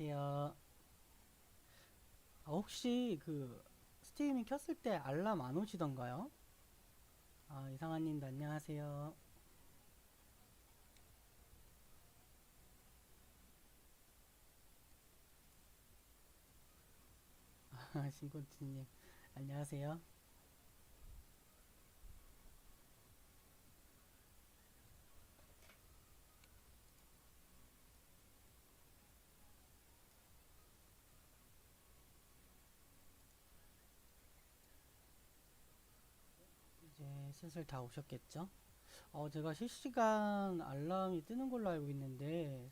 안녕하세요. 혹시 그 스트리밍 켰을 때 알람 안 오시던가요? 이상한님도 안녕하세요. 신코치님 안녕하세요. 이제 슬슬 다 오셨겠죠? 제가 실시간 알람이 뜨는 걸로 알고 있는데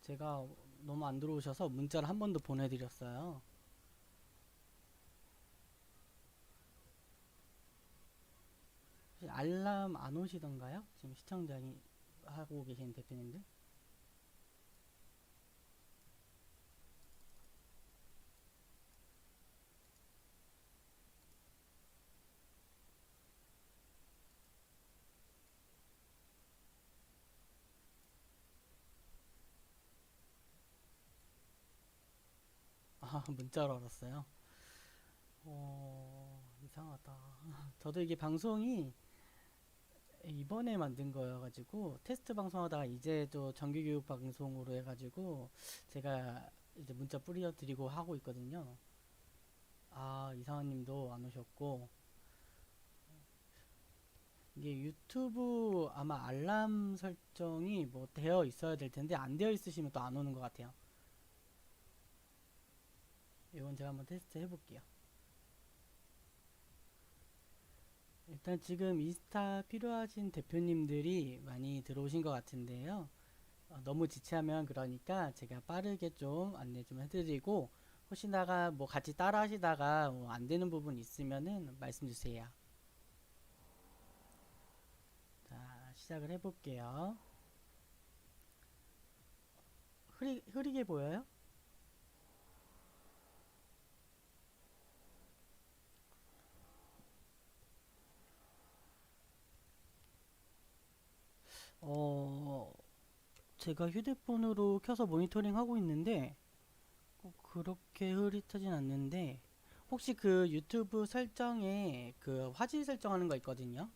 제가 너무 안 들어오셔서 문자를 한 번 더 보내드렸어요. 혹시 알람 안 오시던가요? 지금 시청자이 하고 계신 대표님들? 문자로 알았어요. 이상하다. 저도 이게 방송이 이번에 만든 거여가지고 테스트 방송하다가 이제 또 정규교육 방송으로 해가지고 제가 이제 문자 뿌려드리고 하고 있거든요. 이상한님도 안 오셨고 이게 유튜브 아마 알람 설정이 뭐 되어 있어야 될 텐데 안 되어 있으시면 또 안 오는 것 같아요. 이건 제가 한번 테스트 해볼게요. 일단 지금 인스타 필요하신 대표님들이 많이 들어오신 것 같은데요. 너무 지체하면 그러니까 제가 빠르게 좀 안내 좀 해드리고 혹시나가 뭐 같이 따라 하시다가 뭐안 되는 부분 있으면은 말씀 주세요. 자, 시작을 해볼게요. 흐리게 보여요? 어, 제가 휴대폰으로 켜서 모니터링 하고 있는데 꼭 그렇게 흐릿하진 않는데 혹시 그 유튜브 설정에 그 화질 설정하는 거 있거든요.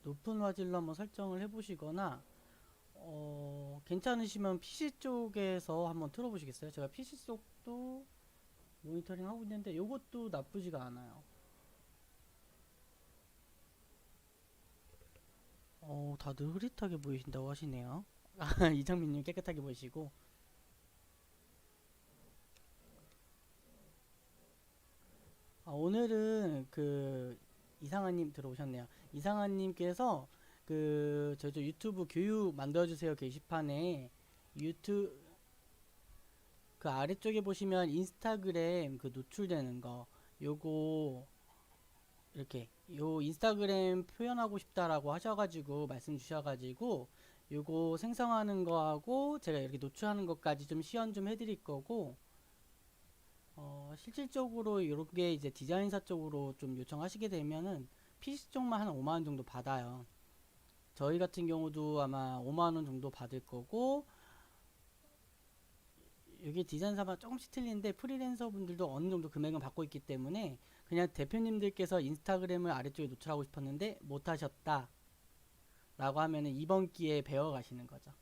높은 화질로 한번 설정을 해보시거나 괜찮으시면 PC 쪽에서 한번 틀어보시겠어요? 제가 PC 쪽도 모니터링 하고 있는데 이것도 나쁘지가 않아요. 다들 흐릿하게 보이신다고 하시네요. 이정민님 깨끗하게 보이시고. 오늘은 그 이상한님 들어오셨네요. 이상한님께서 그 저저 유튜브 교육 만들어주세요 게시판에 유튜 그 아래쪽에 보시면 인스타그램 그 노출되는 거 요거 이렇게 요 인스타그램 표현하고 싶다라고 하셔가지고 말씀 주셔가지고 요거 생성하는 거하고 제가 이렇게 노출하는 것까지 좀 시연 좀 해드릴 거고 실질적으로 이렇게 이제 디자인사 쪽으로 좀 요청하시게 되면은 PC 쪽만 한 5만 원 정도 받아요. 저희 같은 경우도 아마 5만 원 정도 받을 거고 이게 디자인사마다 조금씩 틀리는데 프리랜서 분들도 어느 정도 금액은 받고 있기 때문에 그냥 대표님들께서 인스타그램을 아래쪽에 노출하고 싶었는데 못 하셨다 라고 하면은 이번 기회에 배워 가시는 거죠.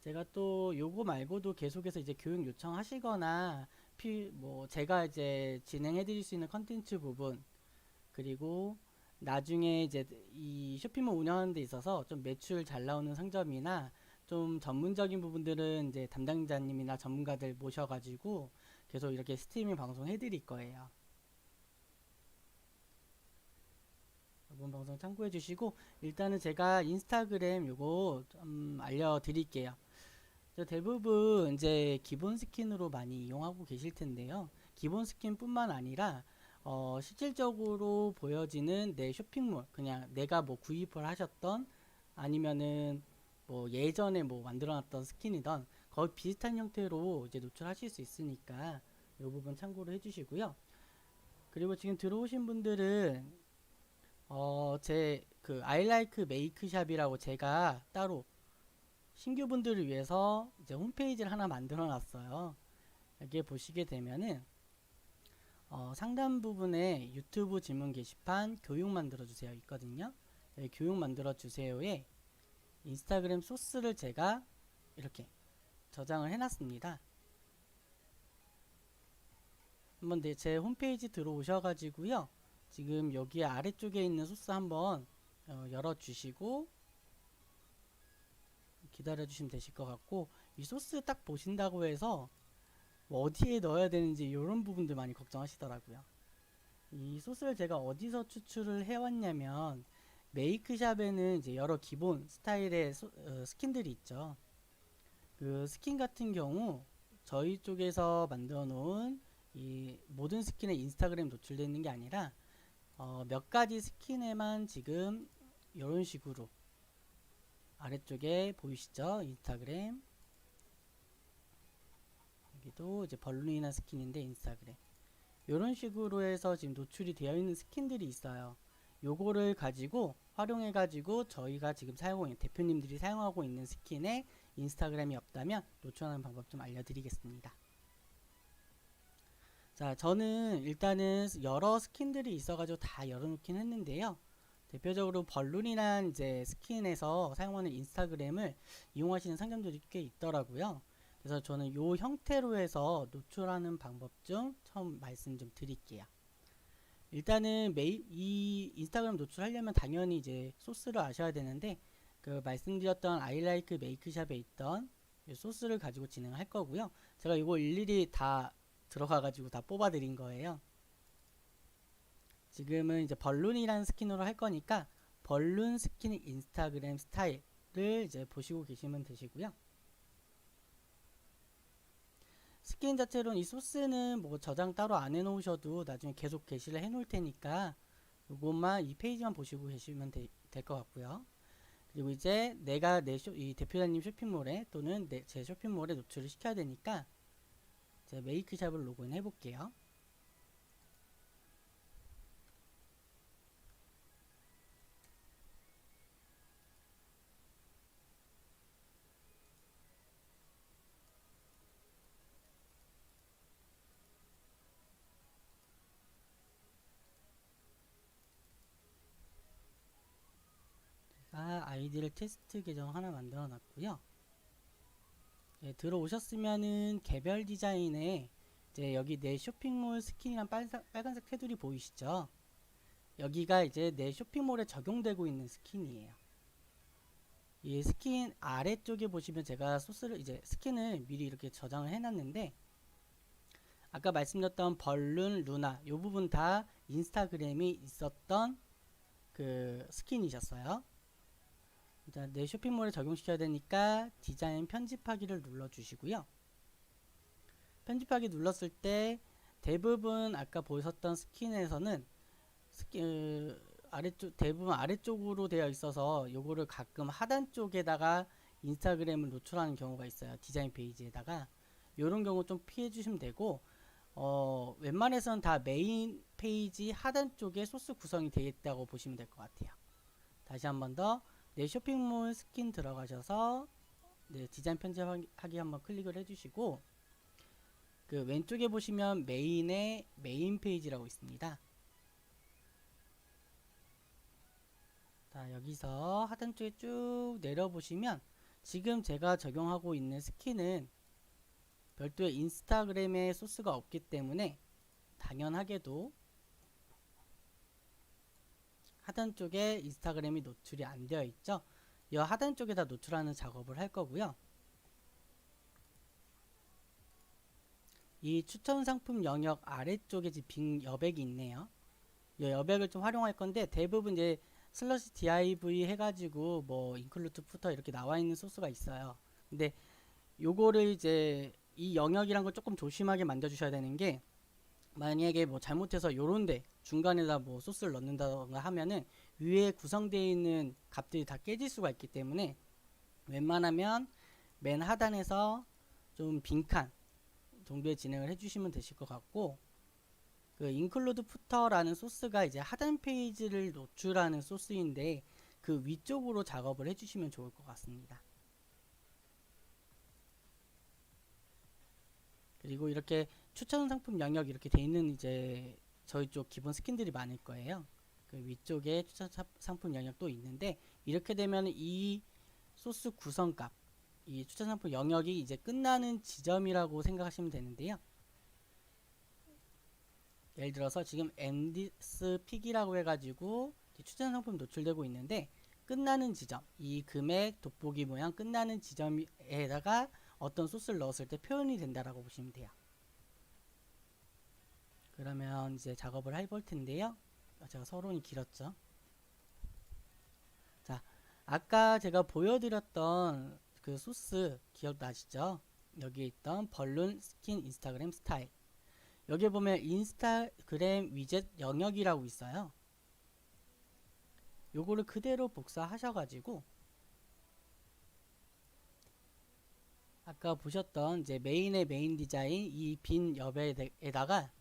제가 또 요거 말고도 계속해서 이제 교육 요청하시거나 뭐 제가 이제 진행해 드릴 수 있는 컨텐츠 부분 그리고 나중에 이제 이 쇼핑몰 운영하는 데 있어서 좀 매출 잘 나오는 상점이나 좀 전문적인 부분들은 이제 담당자님이나 전문가들 모셔가지고 계속 이렇게 스트리밍 방송 해드릴 거예요. 이번 방송 참고해 주시고 일단은 제가 인스타그램 요거 좀 알려드릴게요. 대부분 이제 기본 스킨으로 많이 이용하고 계실 텐데요. 기본 스킨뿐만 아니라 실질적으로 보여지는 내 쇼핑몰, 그냥 내가 뭐 구입을 하셨던 아니면은 뭐 예전에 뭐 만들어놨던 스킨이던 거의 비슷한 형태로 이제 노출하실 수 있으니까 이 부분 참고로 해주시고요. 그리고 지금 들어오신 분들은 제 그 I like make 샵이라고 제가 따로 신규분들을 위해서 이제 홈페이지를 하나 만들어 놨어요. 여기에 보시게 되면은 상단 부분에 유튜브 질문 게시판 교육 만들어 주세요 있거든요. 여기 교육 만들어 주세요에 인스타그램 소스를 제가 이렇게 저장을 해놨습니다. 한번 제 홈페이지 들어오셔가지고요. 지금 여기 아래쪽에 있는 소스 한번 열어주시고 기다려주시면 되실 것 같고, 이 소스 딱 보신다고 해서 뭐 어디에 넣어야 되는지 이런 부분들 많이 걱정하시더라고요. 이 소스를 제가 어디서 추출을 해왔냐면 메이크샵에는 이제 여러 기본 스타일의 스킨들이 있죠. 그 스킨 같은 경우 저희 쪽에서 만들어 놓은 이 모든 스킨에 인스타그램 노출되어 있는 게 아니라 몇 가지 스킨에만 지금 이런 식으로 아래쪽에 보이시죠? 인스타그램, 여기도 이제 벌룬이나 스킨인데 인스타그램, 이런 식으로 해서 지금 노출이 되어 있는 스킨들이 있어요. 요거를 가지고 활용해 가지고 저희가 지금 사용하고 있는, 대표님들이 사용하고 있는 스킨에 인스타그램이 없다면 노출하는 방법 좀 알려드리겠습니다. 자, 저는 일단은 여러 스킨들이 있어가지고 다 열어놓긴 했는데요. 대표적으로 벌룬이란 이제 스킨에서 사용하는 인스타그램을 이용하시는 상점들이 꽤 있더라고요. 그래서 저는 요 형태로 해서 노출하는 방법 좀 처음 말씀 좀 드릴게요. 일단은 이 인스타그램 노출하려면 당연히 이제 소스를 아셔야 되는데, 그 말씀드렸던 I like make 샵에 있던 소스를 가지고 진행할 거고요. 제가 이거 일일이 다 들어가가지고 다 뽑아드린 거예요. 지금은 이제 벌룬이라는 스킨으로 할 거니까 벌룬 스킨 인스타그램 스타일을 이제 보시고 계시면 되시고요. 스킨 자체로는 이 소스는 뭐 저장 따로 안 해놓으셔도 나중에 계속 게시를 해놓을 테니까 요것만 이 페이지만 보시고 계시면 될 것 같고요. 그리고 이제 내가 이 대표자님 쇼핑몰에 또는 제 쇼핑몰에 노출을 시켜야 되니까 제 메이크샵을 로그인 해볼게요. 아이디를 테스트 계정 하나 만들어 놨고요. 예, 들어오셨으면은 개별 디자인에 이제 여기 내 쇼핑몰 스킨이란 빨간색 테두리 보이시죠? 여기가 이제 내 쇼핑몰에 적용되고 있는 스킨이에요. 이 스킨 아래쪽에 보시면 제가 소스를 이제 스킨을 미리 이렇게 저장을 해놨는데, 아까 말씀드렸던 벌룬, 루나 이 부분 다 인스타그램이 있었던 그 스킨이셨어요. 일단 내 쇼핑몰에 적용시켜야 되니까 디자인 편집하기를 눌러주시고요. 편집하기 눌렀을 때 대부분 아까 보셨던 스킨에서는 대부분 아래쪽으로 되어 있어서 요거를 가끔 하단 쪽에다가 인스타그램을 노출하는 경우가 있어요. 디자인 페이지에다가. 요런 경우 좀 피해 주시면 되고, 웬만해서는 다 메인 페이지 하단 쪽에 소스 구성이 되어 있다고 보시면 될 것 같아요. 다시 한 번 더 내 쇼핑몰 스킨 들어가셔서 디자인 편집하기 한번 클릭을 해주시고, 그 왼쪽에 보시면 메인에 메인 페이지라고 있습니다. 자, 여기서 하단 쪽에 쭉 내려보시면 지금 제가 적용하고 있는 스킨은 별도의 인스타그램에 소스가 없기 때문에 당연하게도 하단 쪽에 인스타그램이 노출이 안 되어 있죠. 이 하단 쪽에다 노출하는 작업을 할 거고요. 이 추천 상품 영역 아래쪽에 빈 여백이 있네요. 이 여백을 좀 활용할 건데, 대부분 이제 슬러시 div 해가지고 뭐 인클루드 푸터 이렇게 나와 있는 소스가 있어요. 근데 요거를 이제 이 영역이란 걸 조금 조심하게 만들어 주셔야 되는 게, 만약에 뭐 잘못해서 요런데 중간에다 뭐 소스를 넣는다던가 하면은 위에 구성되어 있는 값들이 다 깨질 수가 있기 때문에 웬만하면 맨 하단에서 좀 빈칸 정도의 진행을 해주시면 되실 것 같고, 그 include footer라는 소스가 이제 하단 페이지를 노출하는 소스인데, 그 위쪽으로 작업을 해주시면 좋을 것 같습니다. 그리고 이렇게 추천 상품 영역 이렇게 돼 있는 이제 저희 쪽 기본 스킨들이 많을 거예요. 그 위쪽에 추천 상품 영역도 있는데 이렇게 되면 이 소스 구성값, 이 추천 상품 영역이 이제 끝나는 지점이라고 생각하시면 되는데요. 예를 들어서 지금 엔디스 픽이라고 해가지고 추천 상품 노출되고 있는데 끝나는 지점, 이 금액 돋보기 모양 끝나는 지점에다가 어떤 소스를 넣었을 때 표현이 된다라고 보시면 돼요. 그러면 이제 작업을 해볼 텐데요. 제가 서론이 길었죠. 자, 아까 제가 보여드렸던 그 소스 기억나시죠? 여기에 있던 벌룬 스킨 인스타그램 스타일. 여기 보면 인스타그램 위젯 영역이라고 있어요. 요거를 그대로 복사하셔가지고 아까 보셨던 이제 메인의 메인 디자인 이 빈 옆에다가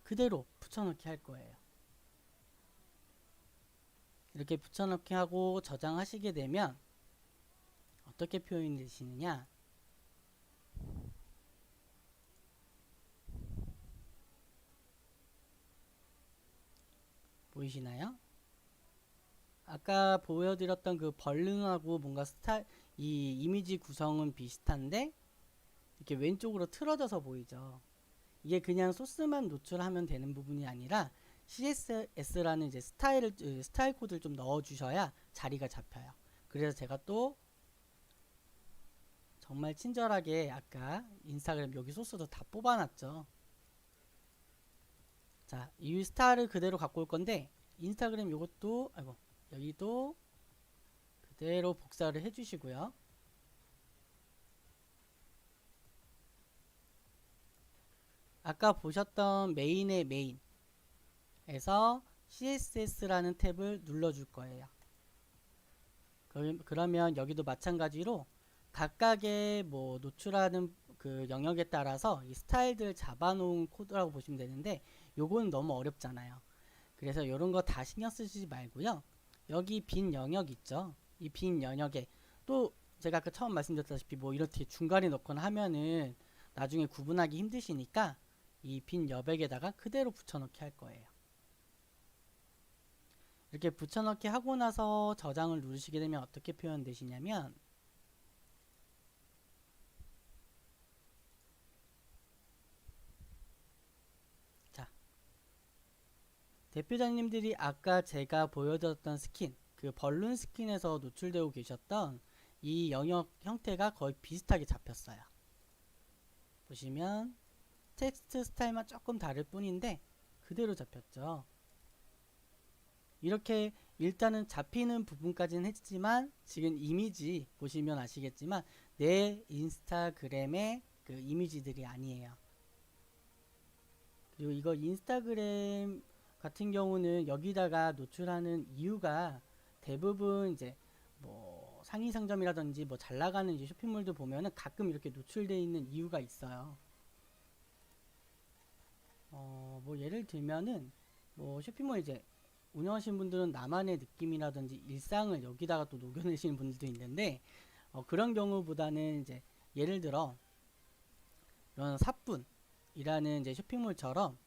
그대로 붙여넣기 할 거예요. 이렇게 붙여넣기 하고 저장하시게 되면 어떻게 표현이 되시느냐? 보이시나요? 아까 보여드렸던 그 벌룬하고 뭔가 이 이미지 구성은 비슷한데 이렇게 왼쪽으로 틀어져서 보이죠. 이게 그냥 소스만 노출하면 되는 부분이 아니라 CSS라는 이제 스타일 코드를 좀 넣어 주셔야 자리가 잡혀요. 그래서 제가 또 정말 친절하게 아까 인스타그램 여기 소스도 다 뽑아놨죠. 자, 이 스타일을 그대로 갖고 올 건데 인스타그램 요것도 여기도 그대로 복사를 해주시고요. 아까 보셨던 메인의 메인에서 CSS라는 탭을 눌러줄 거예요. 그러면 여기도 마찬가지로 각각의 뭐 노출하는 그 영역에 따라서 이 스타일들 잡아놓은 코드라고 보시면 되는데 요거는 너무 어렵잖아요. 그래서 이런 거 다 신경 쓰시지 말고요. 여기 빈 영역 있죠. 이 빈 영역에 또 제가 아까 처음 말씀드렸다시피 뭐 이렇게 중간에 넣거나 하면은 나중에 구분하기 힘드시니까 이 빈 여백에다가 그대로 붙여넣기 할 거예요. 이렇게 붙여넣기 하고 나서 저장을 누르시게 되면 어떻게 표현되시냐면 자, 대표자님들이 아까 제가 보여드렸던 스킨 그 벌룬 스킨에서 노출되고 계셨던 이 영역 형태가 거의 비슷하게 잡혔어요. 보시면 텍스트 스타일만 조금 다를 뿐인데 그대로 잡혔죠. 이렇게 일단은 잡히는 부분까지는 했지만 지금 이미지 보시면 아시겠지만 내 인스타그램의 그 이미지들이 아니에요. 그리고 이거 인스타그램 같은 경우는 여기다가 노출하는 이유가 대부분 이제 뭐 상위 상점이라든지 뭐 잘 나가는 이제 쇼핑몰도 보면은 가끔 이렇게 노출되어 있는 이유가 있어요. 뭐 예를 들면은 뭐 쇼핑몰 이제 운영하시는 분들은 나만의 느낌이라든지 일상을 여기다가 또 녹여내시는 분들도 있는데 그런 경우보다는 이제 예를 들어 이런 사뿐이라는 이제 쇼핑몰처럼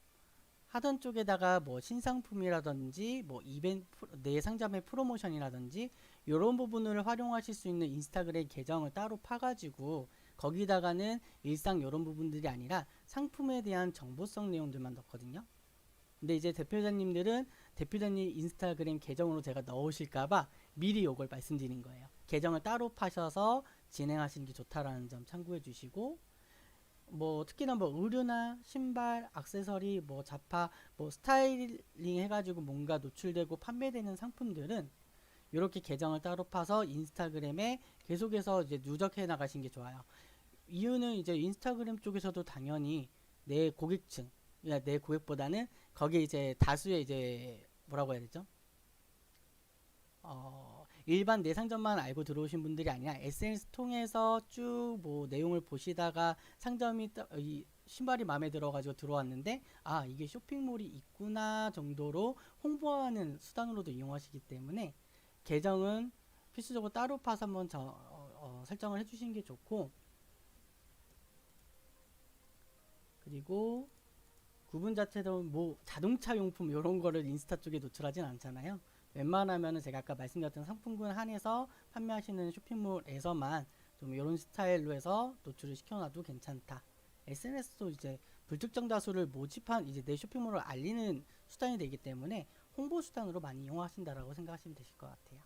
하던 쪽에다가 뭐 신상품이라든지 뭐 이벤트 내 상점의 프로모션이라든지 이런 부분을 활용하실 수 있는 인스타그램 계정을 따로 파가지고 거기다가는 일상 이런 부분들이 아니라 상품에 대한 정보성 내용들만 넣거든요. 근데 이제 대표자님들은 대표자님 인스타그램 계정으로 제가 넣으실까봐 미리 요걸 말씀드린 거예요. 계정을 따로 파셔서 진행하시는 게 좋다라는 점 참고해 주시고 뭐 특히나 뭐 의류나 신발, 액세서리, 뭐 잡화, 뭐 스타일링 해가지고 뭔가 노출되고 판매되는 상품들은 이렇게 계정을 따로 파서 인스타그램에 계속해서 이제 누적해 나가신 게 좋아요. 이유는 이제 인스타그램 쪽에서도 당연히 내 고객층, 내 고객보다는 거기에 이제 다수의 이제 뭐라고 해야 되죠? 일반 내상점만 알고 들어오신 분들이 아니라 SNS 통해서 쭉 뭐 내용을 보시다가 상점이 이 신발이 마음에 들어가지고 들어왔는데 아 이게 쇼핑몰이 있구나 정도로 홍보하는 수단으로도 이용하시기 때문에 계정은 필수적으로 따로 파서 한번 설정을 해주시는 게 좋고, 그리고 구분 자체도 뭐 자동차 용품 이런 거를 인스타 쪽에 노출하진 않잖아요. 웬만하면은 제가 아까 말씀드렸던 상품군 한해서 판매하시는 쇼핑몰에서만 좀 이런 스타일로 해서 노출을 시켜놔도 괜찮다. SNS도 이제 불특정 다수를 모집한 이제 내 쇼핑몰을 알리는 수단이 되기 때문에 홍보 수단으로 많이 이용하신다라고 생각하시면 되실 것 같아요.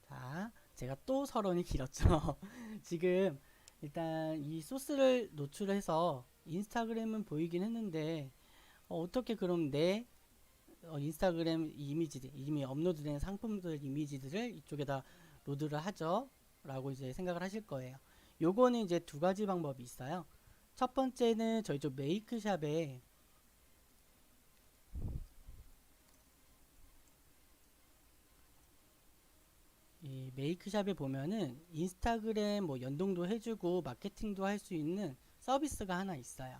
자, 제가 또 서론이 길었죠. 지금 일단 이 소스를 노출해서 인스타그램은 보이긴 했는데 어떻게 그럼 내 인스타그램 이미지들 이미 업로드된 상품들 이미지들을 이쪽에다 로드를 하죠 라고 이제 생각을 하실 거예요. 요거는 이제 두 가지 방법이 있어요. 첫 번째는 저희 쪽 메이크샵에 이 메이크샵에 보면은 인스타그램 뭐 연동도 해주고 마케팅도 할 수 있는 서비스가 하나 있어요.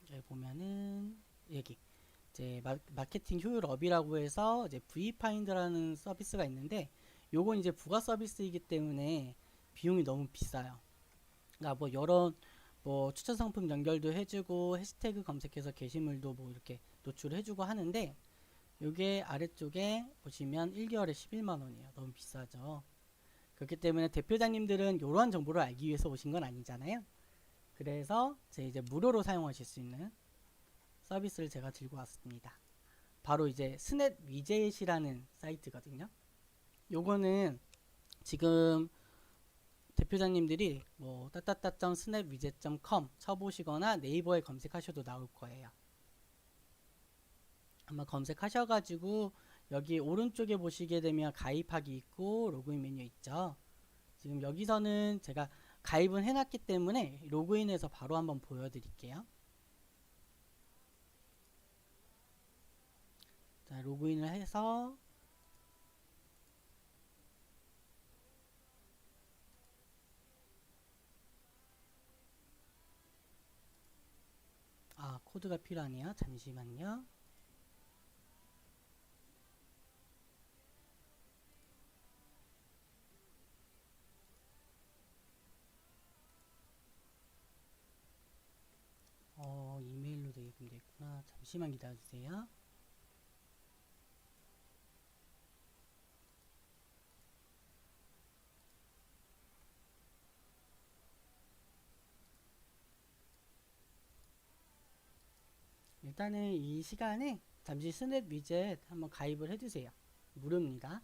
여기 보면은 여기 이제 마케팅 효율 업이라고 해서 이제 V파인더라는 서비스가 있는데 요건 이제 부가 서비스이기 때문에 비용이 너무 비싸요. 그러니까 뭐 여러 뭐 추천 상품 연결도 해주고 해시태그 검색해서 게시물도 뭐 이렇게 노출해주고 하는데 요게 아래쪽에 보시면 1개월에 11만 원이에요. 너무 비싸죠. 그렇기 때문에 대표자님들은 이러한 정보를 알기 위해서 오신 건 아니잖아요. 그래서 제 이제 무료로 사용하실 수 있는 서비스를 제가 들고 왔습니다. 바로 이제 스냅 위젯이라는 사이트거든요. 요거는 지금 대표자님들이 뭐 따따따.snapwidget.com 쳐보시거나 네이버에 검색하셔도 나올 거예요. 한번 검색하셔가지고 여기 오른쪽에 보시게 되면 가입하기 있고 로그인 메뉴 있죠. 지금 여기서는 제가 가입은 해놨기 때문에 로그인해서 바로 한번 보여드릴게요. 자, 로그인을 해서 코드가 필요하네요. 잠시만요. 이메일로 되게끔 됐구나. 잠시만 기다려주세요. 일단은 이 시간에 잠시 스냅 위젯 한번 가입을 해주세요. 무료입니다.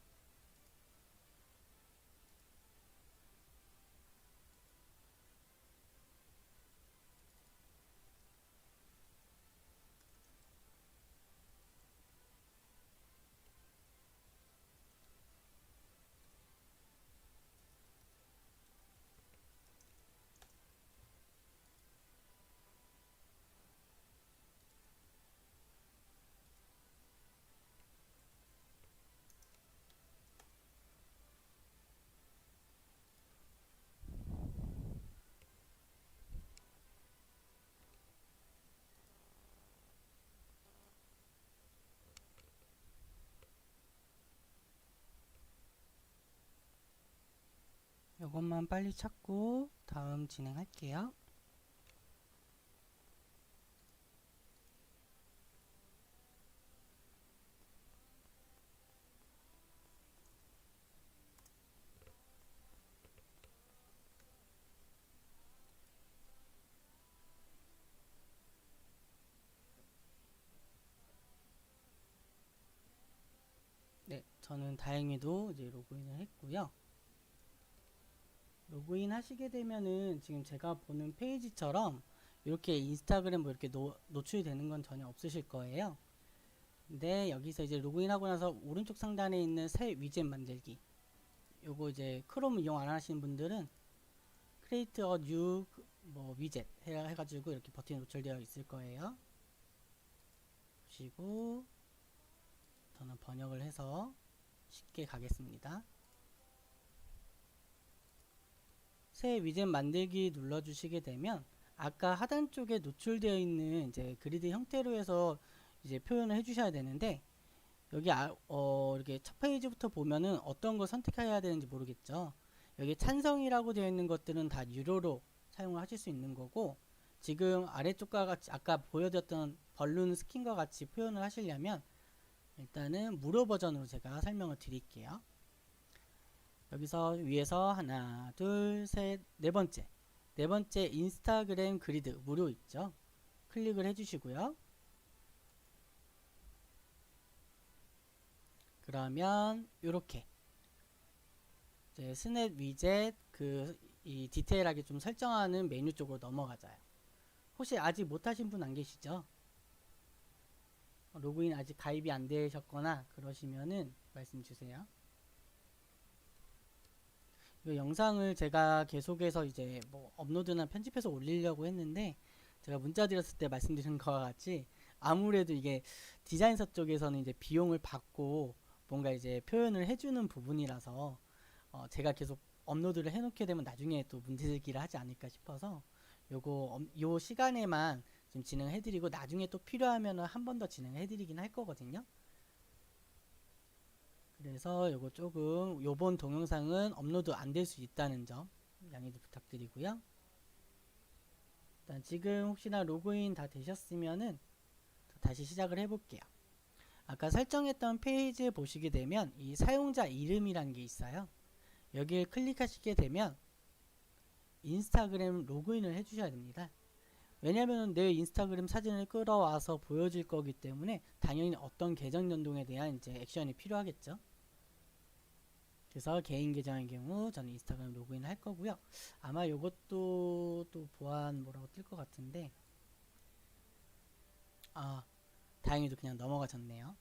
이것만 빨리 찾고 다음 진행할게요. 네, 저는 다행히도 이제 로그인을 했고요. 로그인 하시게 되면은 지금 제가 보는 페이지처럼 이렇게 인스타그램 뭐 이렇게 노출이 되는 건 전혀 없으실 거예요. 근데 여기서 이제 로그인하고 나서 오른쪽 상단에 있는 새 위젯 만들기, 요거 이제 크롬 이용 안 하시는 분들은 create a new 뭐 위젯 해가지고 이렇게 버튼이 노출되어 있을 거예요. 보시고 저는 번역을 해서 쉽게 가겠습니다. 새 위젯 만들기 눌러주시게 되면 아까 하단 쪽에 노출되어 있는 이제 그리드 형태로 해서 이제 표현을 해주셔야 되는데 여기 이렇게 첫 페이지부터 보면은 어떤 걸 선택해야 되는지 모르겠죠. 여기 찬성이라고 되어 있는 것들은 다 유료로 사용을 하실 수 있는 거고 지금 아래쪽과 같이 아까 보여드렸던 벌룬 스킨과 같이 표현을 하시려면 일단은 무료 버전으로 제가 설명을 드릴게요. 여기서 위에서 하나, 둘, 셋, 네 번째 인스타그램 그리드 무료 있죠. 클릭을 해주시고요. 그러면 이렇게 이제 스냅 위젯 이 디테일하게 좀 설정하는 메뉴 쪽으로 넘어가자요. 혹시 아직 못하신 분 안 계시죠? 로그인 아직 가입이 안 되셨거나 그러시면은 말씀 주세요. 이 영상을 제가 계속해서 이제 뭐 업로드나 편집해서 올리려고 했는데 제가 문자 드렸을 때 말씀드린 것과 같이 아무래도 이게 디자인사 쪽에서는 이제 비용을 받고 뭔가 이제 표현을 해주는 부분이라서 제가 계속 업로드를 해놓게 되면 나중에 또 문제제기를 하지 않을까 싶어서 요 시간에만 좀 진행해드리고 나중에 또 필요하면 한 번 더 진행해드리긴 할 거거든요. 그래서 요거 조금 요번 동영상은 업로드 안 될 수 있다는 점 양해 부탁드리고요. 일단 지금 혹시나 로그인 다 되셨으면은 다시 시작을 해볼게요. 아까 설정했던 페이지에 보시게 되면 이 사용자 이름이란 게 있어요. 여기를 클릭하시게 되면 인스타그램 로그인을 해주셔야 됩니다. 왜냐하면 내 인스타그램 사진을 끌어와서 보여줄 거기 때문에 당연히 어떤 계정 연동에 대한 이제 액션이 필요하겠죠. 그래서 개인 계정의 경우 저는 인스타그램 로그인 할 거고요. 아마 이것도 또 보안 뭐라고 뜰 것 같은데 다행히도 그냥 넘어가졌네요.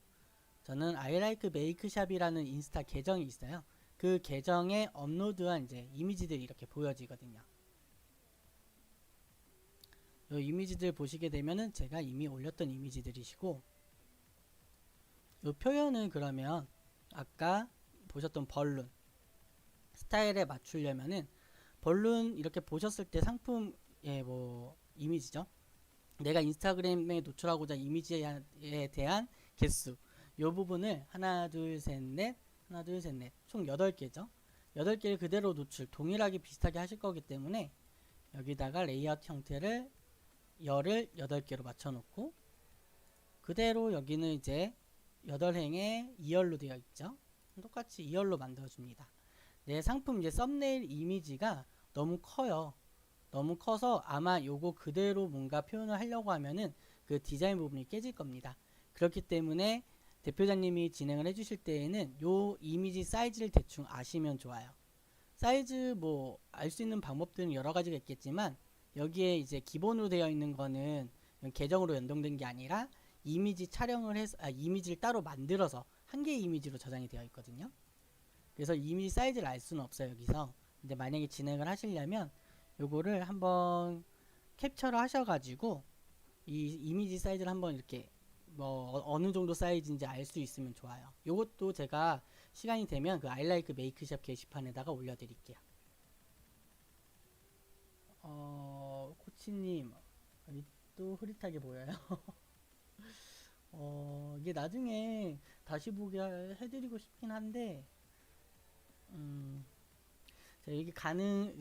저는 I like make shop이라는 인스타 계정이 있어요. 그 계정에 업로드한 이제 이미지들이 이렇게 보여지거든요. 이 이미지들 보시게 되면은 제가 이미 올렸던 이미지들이시고 이 표현을 그러면 아까 보셨던 벌룬 스타일에 맞추려면은 벌룬 이렇게 보셨을 때 상품의 뭐 이미지죠. 내가 인스타그램에 노출하고자 이미지에 대한 개수 이 부분을 하나 둘 셋 넷 총 8개죠. 8개를 그대로 노출 동일하게 비슷하게 하실 거기 때문에 여기다가 레이아웃 형태를 열을 8개로 맞춰 놓고 그대로 여기는 이제 8행에 2열로 되어 있죠. 똑같이 2열로 만들어 줍니다. 내 상품 이제 썸네일 이미지가 너무 커요. 너무 커서 아마 요거 그대로 뭔가 표현을 하려고 하면은 그 디자인 부분이 깨질 겁니다. 그렇기 때문에 대표자님이 진행을 해주실 때에는 요 이미지 사이즈를 대충 아시면 좋아요. 사이즈 뭐 알 수 있는 방법들은 여러 가지가 있겠지만 여기에 이제 기본으로 되어 있는 거는 계정으로 연동된 게 아니라 이미지 촬영을 해서 이미지를 따로 만들어서 한 개의 이미지로 저장이 되어 있거든요. 그래서 이미지 사이즈를 알 수는 없어요 여기서. 근데 만약에 진행을 하시려면 요거를 한번 캡처를 하셔가지고 이 이미지 사이즈를 한번 이렇게 뭐 어느 정도 사이즈인지 알 수 있으면 좋아요. 요것도 제가 시간이 되면 그 I like make샵 게시판에다가 올려드릴게요. 코치님 또 흐릿하게 보여요. 이게 나중에 다시 보게 해드리고 싶긴 한데 이게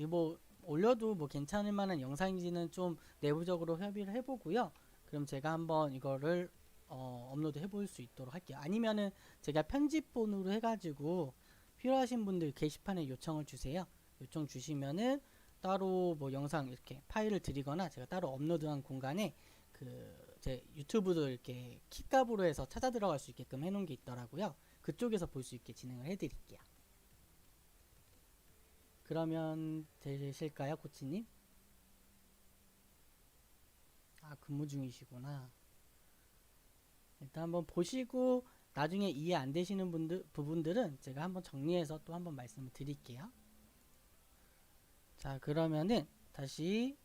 뭐 올려도 뭐 괜찮을 만한 영상인지는 좀 내부적으로 협의를 해보고요. 그럼 제가 한번 이거를 업로드 해볼 수 있도록 할게요. 아니면은 제가 편집본으로 해가지고 필요하신 분들 게시판에 요청을 주세요. 요청 주시면은 따로 뭐 영상 이렇게 파일을 드리거나 제가 따로 업로드한 공간에 제 유튜브도 이렇게 키값으로 해서 찾아 들어갈 수 있게끔 해놓은 게 있더라고요. 그쪽에서 볼 수 있게 진행을 해드릴게요. 그러면 되실까요, 코치님? 근무 중이시구나. 일단 한번 보시고 나중에 이해 안 되시는 부분들은 제가 한번 정리해서 또 한번 말씀을 드릴게요. 자, 그러면은 다시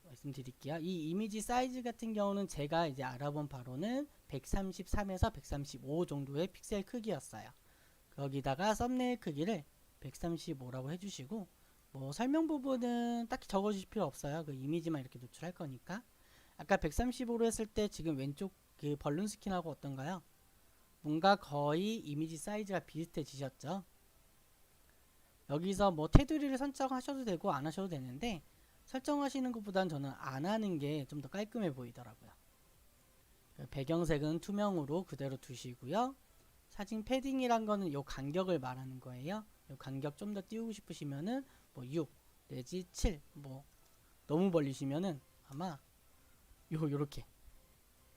말씀드릴게요. 이 이미지 사이즈 같은 경우는 제가 이제 알아본 바로는 133에서 135 정도의 픽셀 크기였어요. 거기다가 썸네일 크기를 135라고 해주시고 뭐 설명 부분은 딱히 적어주실 필요 없어요. 그 이미지만 이렇게 노출할 거니까. 아까 135로 했을 때 지금 왼쪽 그 벌룬 스킨하고 어떤가요? 뭔가 거의 이미지 사이즈가 비슷해지셨죠? 여기서 뭐 테두리를 설정하셔도 되고 안 하셔도 되는데 설정하시는 것보단 저는 안 하는 게 좀 더 깔끔해 보이더라고요. 배경색은 투명으로 그대로 두시고요. 사진 패딩이란 거는 요 간격을 말하는 거예요. 요 간격 좀 더 띄우고 싶으시면은 뭐 6 내지 7, 뭐 너무 벌리시면은 아마 요렇게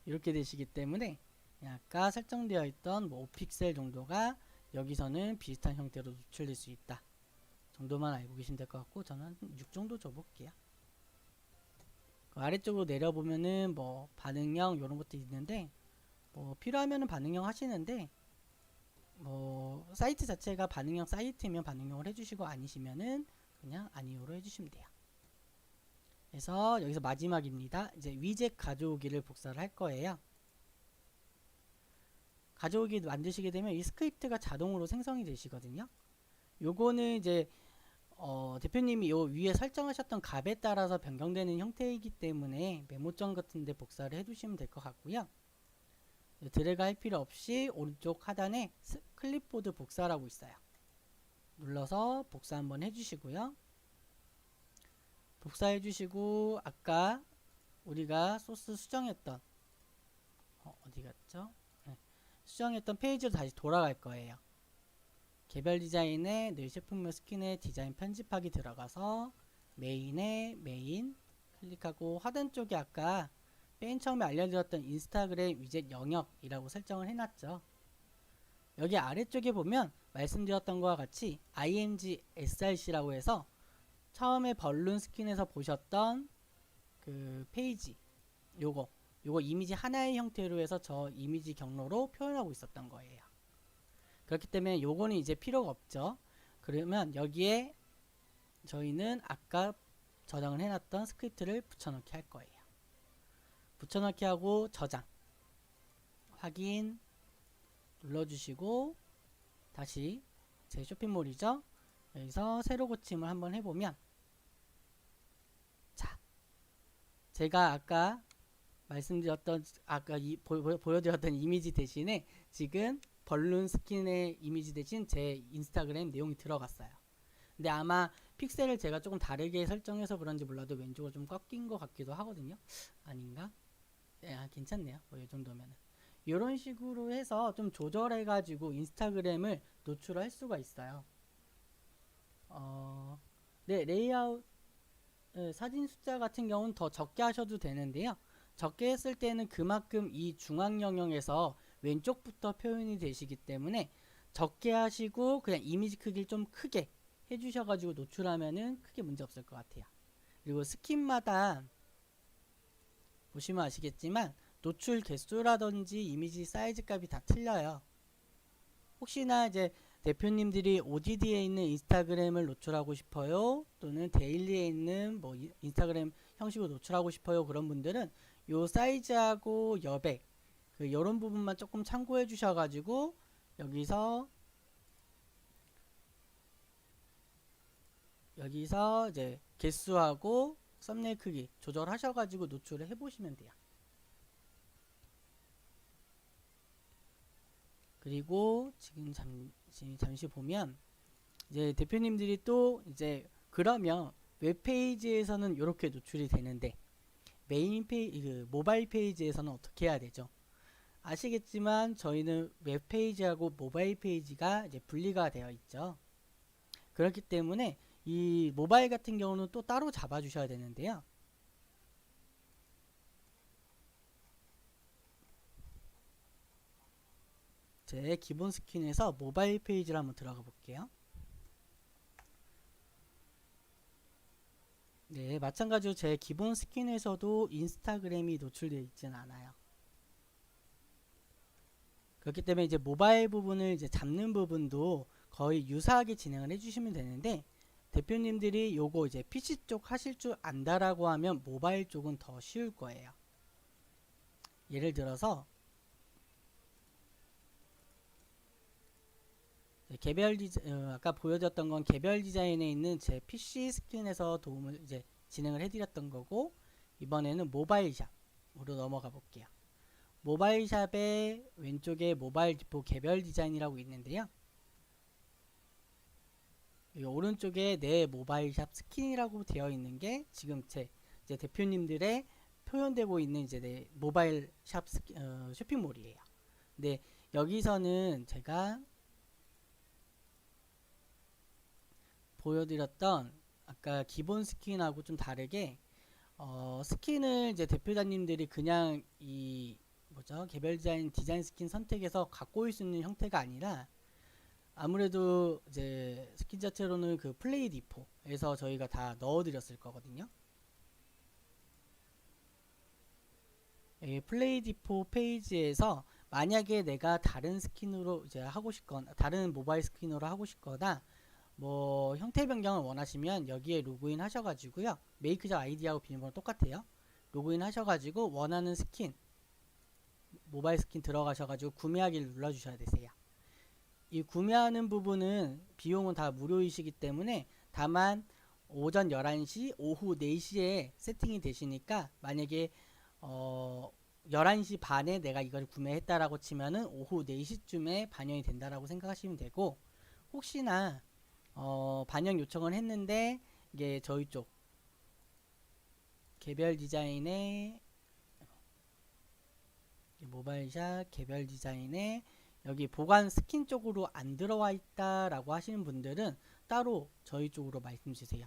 이렇게 되시기 때문에 아까 설정되어 있던 뭐 5픽셀 정도가 여기서는 비슷한 형태로 노출될 수 있다 정도만 알고 계시면 될 것 같고, 저는 6 정도 줘볼게요. 그 아래쪽으로 내려보면은 뭐 반응형 이런 것도 있는데 뭐 필요하면은 반응형 하시는데, 뭐 사이트 자체가 반응형 사이트면 반응형을 해주시고 아니시면은 그냥 아니오로 해주시면 돼요. 그래서 여기서 마지막입니다. 이제 위젯 가져오기를 복사를 할 거예요. 가져오기 만드시게 되면 이 스크립트가 자동으로 생성이 되시거든요. 요거는 이제 대표님이 요 위에 설정하셨던 값에 따라서 변경되는 형태이기 때문에 메모장 같은데 복사를 해두시면 될 것 같고요. 드래그 할 필요 없이 오른쪽 하단에 클립보드 복사라고 있어요. 눌러서 복사 한번 해주시고요. 복사해 주시고 아까 우리가 소스 수정했던 어디 갔죠? 네. 수정했던 페이지로 다시 돌아갈 거예요. 개별 디자인에 늘 제품명 스킨의 디자인 편집하기 들어가서 메인에 메인 클릭하고 하단 쪽에 아까 맨 처음에 알려드렸던 인스타그램 위젯 영역이라고 설정을 해놨죠. 여기 아래쪽에 보면 말씀드렸던 것과 같이 img src라고 해서 처음에 벌룬 스킨에서 보셨던 그 페이지 요거 이미지 하나의 형태로 해서 저 이미지 경로로 표현하고 있었던 거예요. 그렇기 때문에 요거는 이제 필요가 없죠. 그러면 여기에 저희는 아까 저장을 해놨던 스크립트를 붙여넣기 할 거예요. 붙여넣기 하고 저장 확인 눌러주시고 다시 제 쇼핑몰이죠. 여기서 새로 고침을 한번 해보면, 자, 제가 아까 말씀드렸던 보여드렸던 이미지 대신에 지금 벌룬 스킨의 이미지 대신 제 인스타그램 내용이 들어갔어요. 근데 아마 픽셀을 제가 조금 다르게 설정해서 그런지 몰라도 왼쪽으로 좀 꺾인 것 같기도 하거든요. 아닌가? 네, 괜찮네요. 뭐 이 정도면은. 이런 식으로 해서 좀 조절해가지고 인스타그램을 노출할 수가 있어요. 네, 레이아웃 사진 숫자 같은 경우는 더 적게 하셔도 되는데요. 적게 했을 때는 그만큼 이 중앙 영역에서 왼쪽부터 표현이 되시기 때문에 적게 하시고 그냥 이미지 크기를 좀 크게 해주셔가지고 노출하면은 크게 문제 없을 것 같아요. 그리고 스킨마다 보시면 아시겠지만 노출 개수라든지 이미지 사이즈 값이 다 틀려요. 혹시나 이제 대표님들이 ODD에 있는 인스타그램을 노출하고 싶어요, 또는 데일리에 있는 뭐 인스타그램 형식으로 노출하고 싶어요, 그런 분들은 요 사이즈하고 여백 요런 부분만 조금 참고해 주셔가지고 여기서 이제 개수하고 썸네일 크기 조절하셔가지고 노출을 해보시면 돼요. 그리고 지금 잠시 보면 이제 대표님들이 또 이제 그러면 웹페이지에서는 이렇게 노출이 되는데 메인 페이지, 모바일 페이지에서는 어떻게 해야 되죠? 아시겠지만 저희는 웹페이지하고 모바일 페이지가 이제 분리가 되어 있죠. 그렇기 때문에 이 모바일 같은 경우는 또 따로 잡아 주셔야 되는데요. 제 기본 스킨에서 모바일 페이지를 한번 들어가 볼게요. 네, 마찬가지로 제 기본 스킨에서도 인스타그램이 노출되어 있진 않아요. 그렇기 때문에 이제 모바일 부분을 이제 잡는 부분도 거의 유사하게 진행을 해주시면 되는데, 대표님들이 요거 이제 PC 쪽 하실 줄 안다라고 하면 모바일 쪽은 더 쉬울 거예요. 예를 들어서 아까 보여줬던 건 개별 디자인에 있는 제 PC 스킨에서 도움을 이제 진행을 해드렸던 거고, 이번에는 모바일 샵으로 넘어가 볼게요. 모바일 샵의 왼쪽에 모바일 디포 개별 디자인이라고 있는데요. 이 오른쪽에 내 모바일 샵 스킨이라고 되어 있는 게 지금 제 이제 대표님들의 표현되고 있는 이제 내 모바일 샵 쇼핑몰이에요. 근데 여기서는 제가 보여드렸던 아까 기본 스킨하고 좀 다르게 스킨을 이제 대표자님들이 그냥 이 뭐죠? 개별 디자인 스킨 선택해서 갖고 올 수 있는 형태가 아니라 아무래도 이제 스킨 자체로는 그 플레이 디포에서 저희가 다 넣어드렸을 거거든요. 이 플레이 디포 페이지에서 만약에 내가 다른 스킨으로 이제 하고 싶거나 다른 모바일 스킨으로 하고 싶거나 뭐 형태 변경을 원하시면 여기에 로그인 하셔가지고요. 메이크샵 아이디하고 비밀번호 똑같아요. 로그인 하셔가지고 원하는 스킨 모바일 스킨 들어가셔가지고 구매하기를 눌러주셔야 되세요. 이 구매하는 부분은 비용은 다 무료이시기 때문에 다만 오전 11시, 오후 4시에 세팅이 되시니까 만약에 11시 반에 내가 이걸 구매했다라고 치면은 오후 4시쯤에 반영이 된다라고 생각하시면 되고 혹시나 반영 요청을 했는데 이게 저희 쪽 개별 디자인에 모바일샵 개별 디자인에 여기 보관 스킨 쪽으로 안 들어와 있다라고 하시는 분들은 따로 저희 쪽으로 말씀 주세요.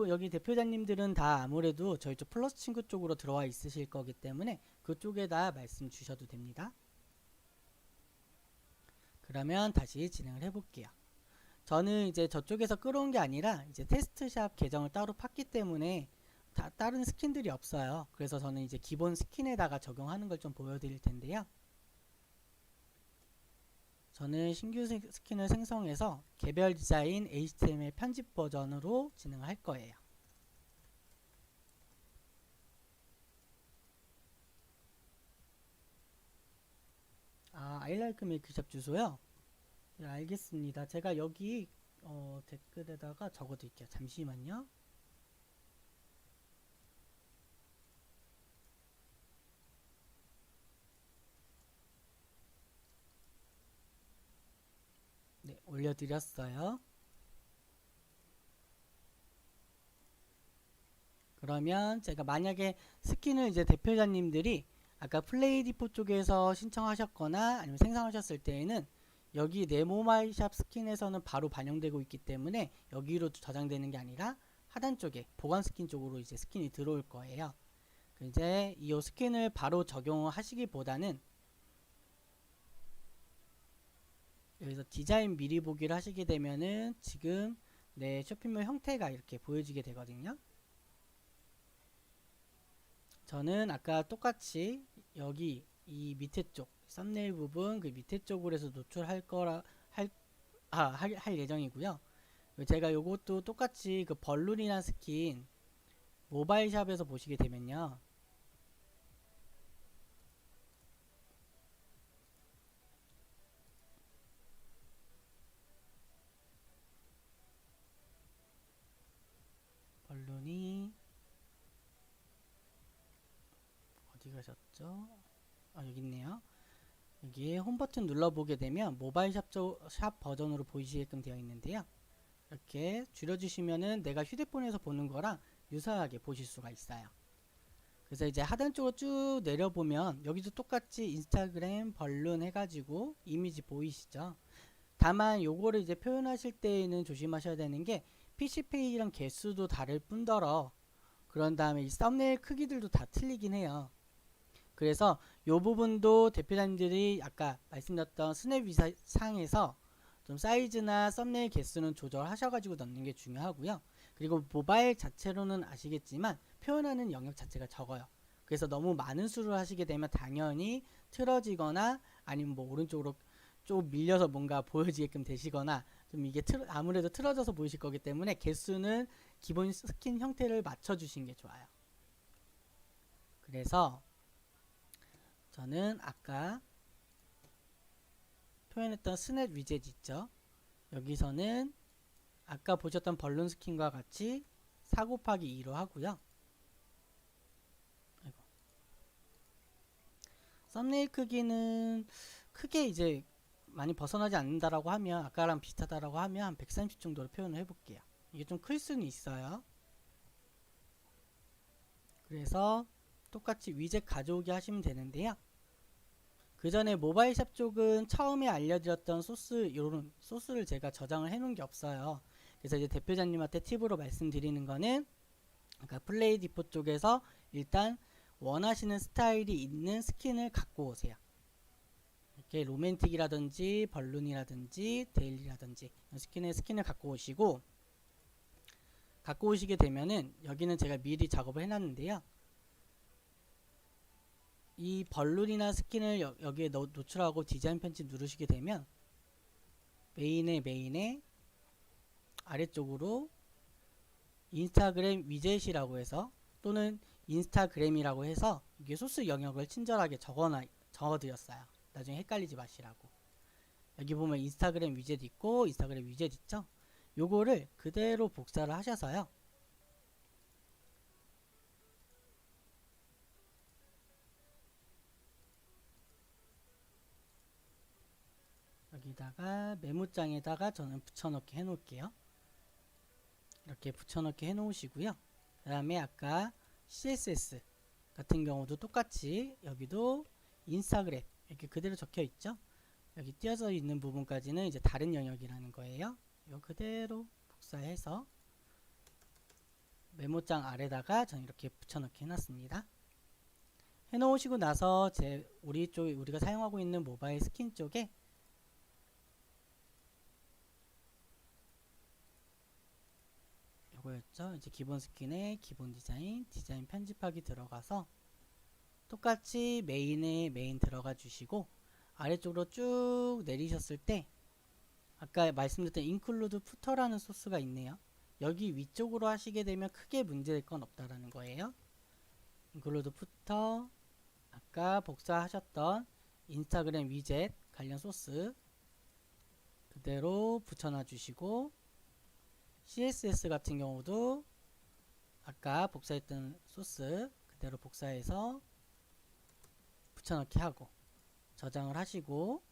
여기 대표자님들은 다 아무래도 저희 쪽 플러스 친구 쪽으로 들어와 있으실 거기 때문에 그쪽에다 말씀 주셔도 됩니다. 그러면 다시 진행을 해볼게요. 저는 이제 저쪽에서 끌어온 게 아니라 이제 테스트샵 계정을 따로 팠기 때문에 다른 스킨들이 없어요. 그래서 저는 이제 기본 스킨에다가 적용하는 걸 좀 보여드릴 텐데요. 저는 신규 스킨을 생성해서 개별 디자인 HTML 편집 버전으로 진행을 할 거예요. I like 메이크샵 주소요? 네, 알겠습니다. 제가 여기 댓글에다가 적어드릴게요. 잠시만요. 네, 올려드렸어요. 그러면 제가 만약에 스킨을 이제 대표자님들이 아까 플레이 디포 쪽에서 신청하셨거나 아니면 생성하셨을 때에는 여기 네모마이샵 스킨에서는 바로 반영되고 있기 때문에 여기로 저장되는 게 아니라 하단 쪽에 보관 스킨 쪽으로 이제 스킨이 들어올 거예요. 이제 이 스킨을 바로 적용하시기보다는 여기서 디자인 미리 보기를 하시게 되면은 지금 내 쇼핑몰 형태가 이렇게 보여지게 되거든요. 저는 아까 똑같이 여기 이 밑에 쪽 썸네일 부분 그 밑에 쪽으로 해서 노출할 거라 할 예정이고요. 제가 요것도 똑같이 그 벌룬이란 스킨 모바일 샵에서 보시게 되면요. 벌룬이 어디 가셨죠? 여기 있네요. 여기에 홈 버튼 눌러보게 되면 모바일 샵 버전으로 보이시게끔 되어 있는데요. 이렇게 줄여주시면은 내가 휴대폰에서 보는 거랑 유사하게 보실 수가 있어요. 그래서 이제 하단 쪽으로 쭉 내려보면 여기도 똑같이 인스타그램 벌룬 해가지고 이미지 보이시죠? 다만 요거를 이제 표현하실 때에는 조심하셔야 되는 게 PC 페이지랑 개수도 다를 뿐더러 그런 다음에 이 썸네일 크기들도 다 틀리긴 해요. 그래서 요 부분도 대표자님들이 아까 말씀드렸던 스냅 상에서 좀 사이즈나 썸네일 개수는 조절하셔가지고 넣는 게 중요하고요. 그리고 모바일 자체로는 아시겠지만 표현하는 영역 자체가 적어요. 그래서 너무 많은 수를 하시게 되면 당연히 틀어지거나 아니면 뭐 오른쪽으로 좀 밀려서 뭔가 보여지게끔 되시거나 좀 이게 아무래도 틀어져서 보이실 거기 때문에 개수는 기본 스킨 형태를 맞춰주신 게 좋아요. 그래서 저는 아까 표현했던 스냅 위젯 있죠. 여기서는 아까 보셨던 벌룬 스킨과 같이 4 곱하기 2로 하고요. 썸네일 크기는 크게 이제 많이 벗어나지 않는다라고 하면, 아까랑 비슷하다라고 하면 한 130 정도로 표현을 해볼게요. 이게 좀 클 수는 있어요. 그래서 똑같이 위젯 가져오게 하시면 되는데요. 그 전에 모바일샵 쪽은 처음에 알려드렸던 소스, 요런 소스를 제가 저장을 해놓은 게 없어요. 그래서 이제 대표자님한테 팁으로 말씀드리는 거는, 아까 플레이 디포 쪽에서 일단 원하시는 스타일이 있는 스킨을 갖고 오세요. 이렇게 로맨틱이라든지 벌룬이라든지 데일리라든지 스킨을 갖고 오시고, 갖고 오시게 되면은 여기는 제가 미리 작업을 해놨는데요. 이 벌룬이나 스킨을 여기에 노출하고 디자인 편집 누르시게 되면 메인에 아래쪽으로 인스타그램 위젯이라고 해서, 또는 인스타그램이라고 해서 이게 소스 영역을 친절하게 적어드렸어요. 나중에 헷갈리지 마시라고. 여기 보면 인스타그램 위젯 있고 인스타그램 위젯 있죠. 요거를 그대로 복사를 하셔서요. 여기다가 메모장에다가 저는 붙여넣기 해놓을게요. 이렇게 붙여넣기 해놓으시고요. 그 다음에 아까 CSS 같은 경우도 똑같이 여기도 인스타그램 이렇게 그대로 적혀 있죠. 여기 띄어져 있는 부분까지는 이제 다른 영역이라는 거예요. 이거 그대로 복사해서 메모장 아래다가 저는 이렇게 붙여넣기 해놨습니다. 해놓으시고 나서 우리가 사용하고 있는 모바일 스킨 쪽에 요거였죠. 이제 기본 스킨에 기본 디자인 편집하기 들어가서 똑같이 메인에 메인 들어가 주시고, 아래쪽으로 쭉 내리셨을 때 아까 말씀드렸던 인클루드 푸터라는 소스가 있네요. 여기 위쪽으로 하시게 되면 크게 문제될 건 없다라는 거예요. 인클루드 푸터, 아까 복사하셨던 인스타그램 위젯 관련 소스 그대로 붙여놔 주시고, CSS 같은 경우도 아까 복사했던 소스 그대로 복사해서 붙여넣기 하고 저장을 하시고,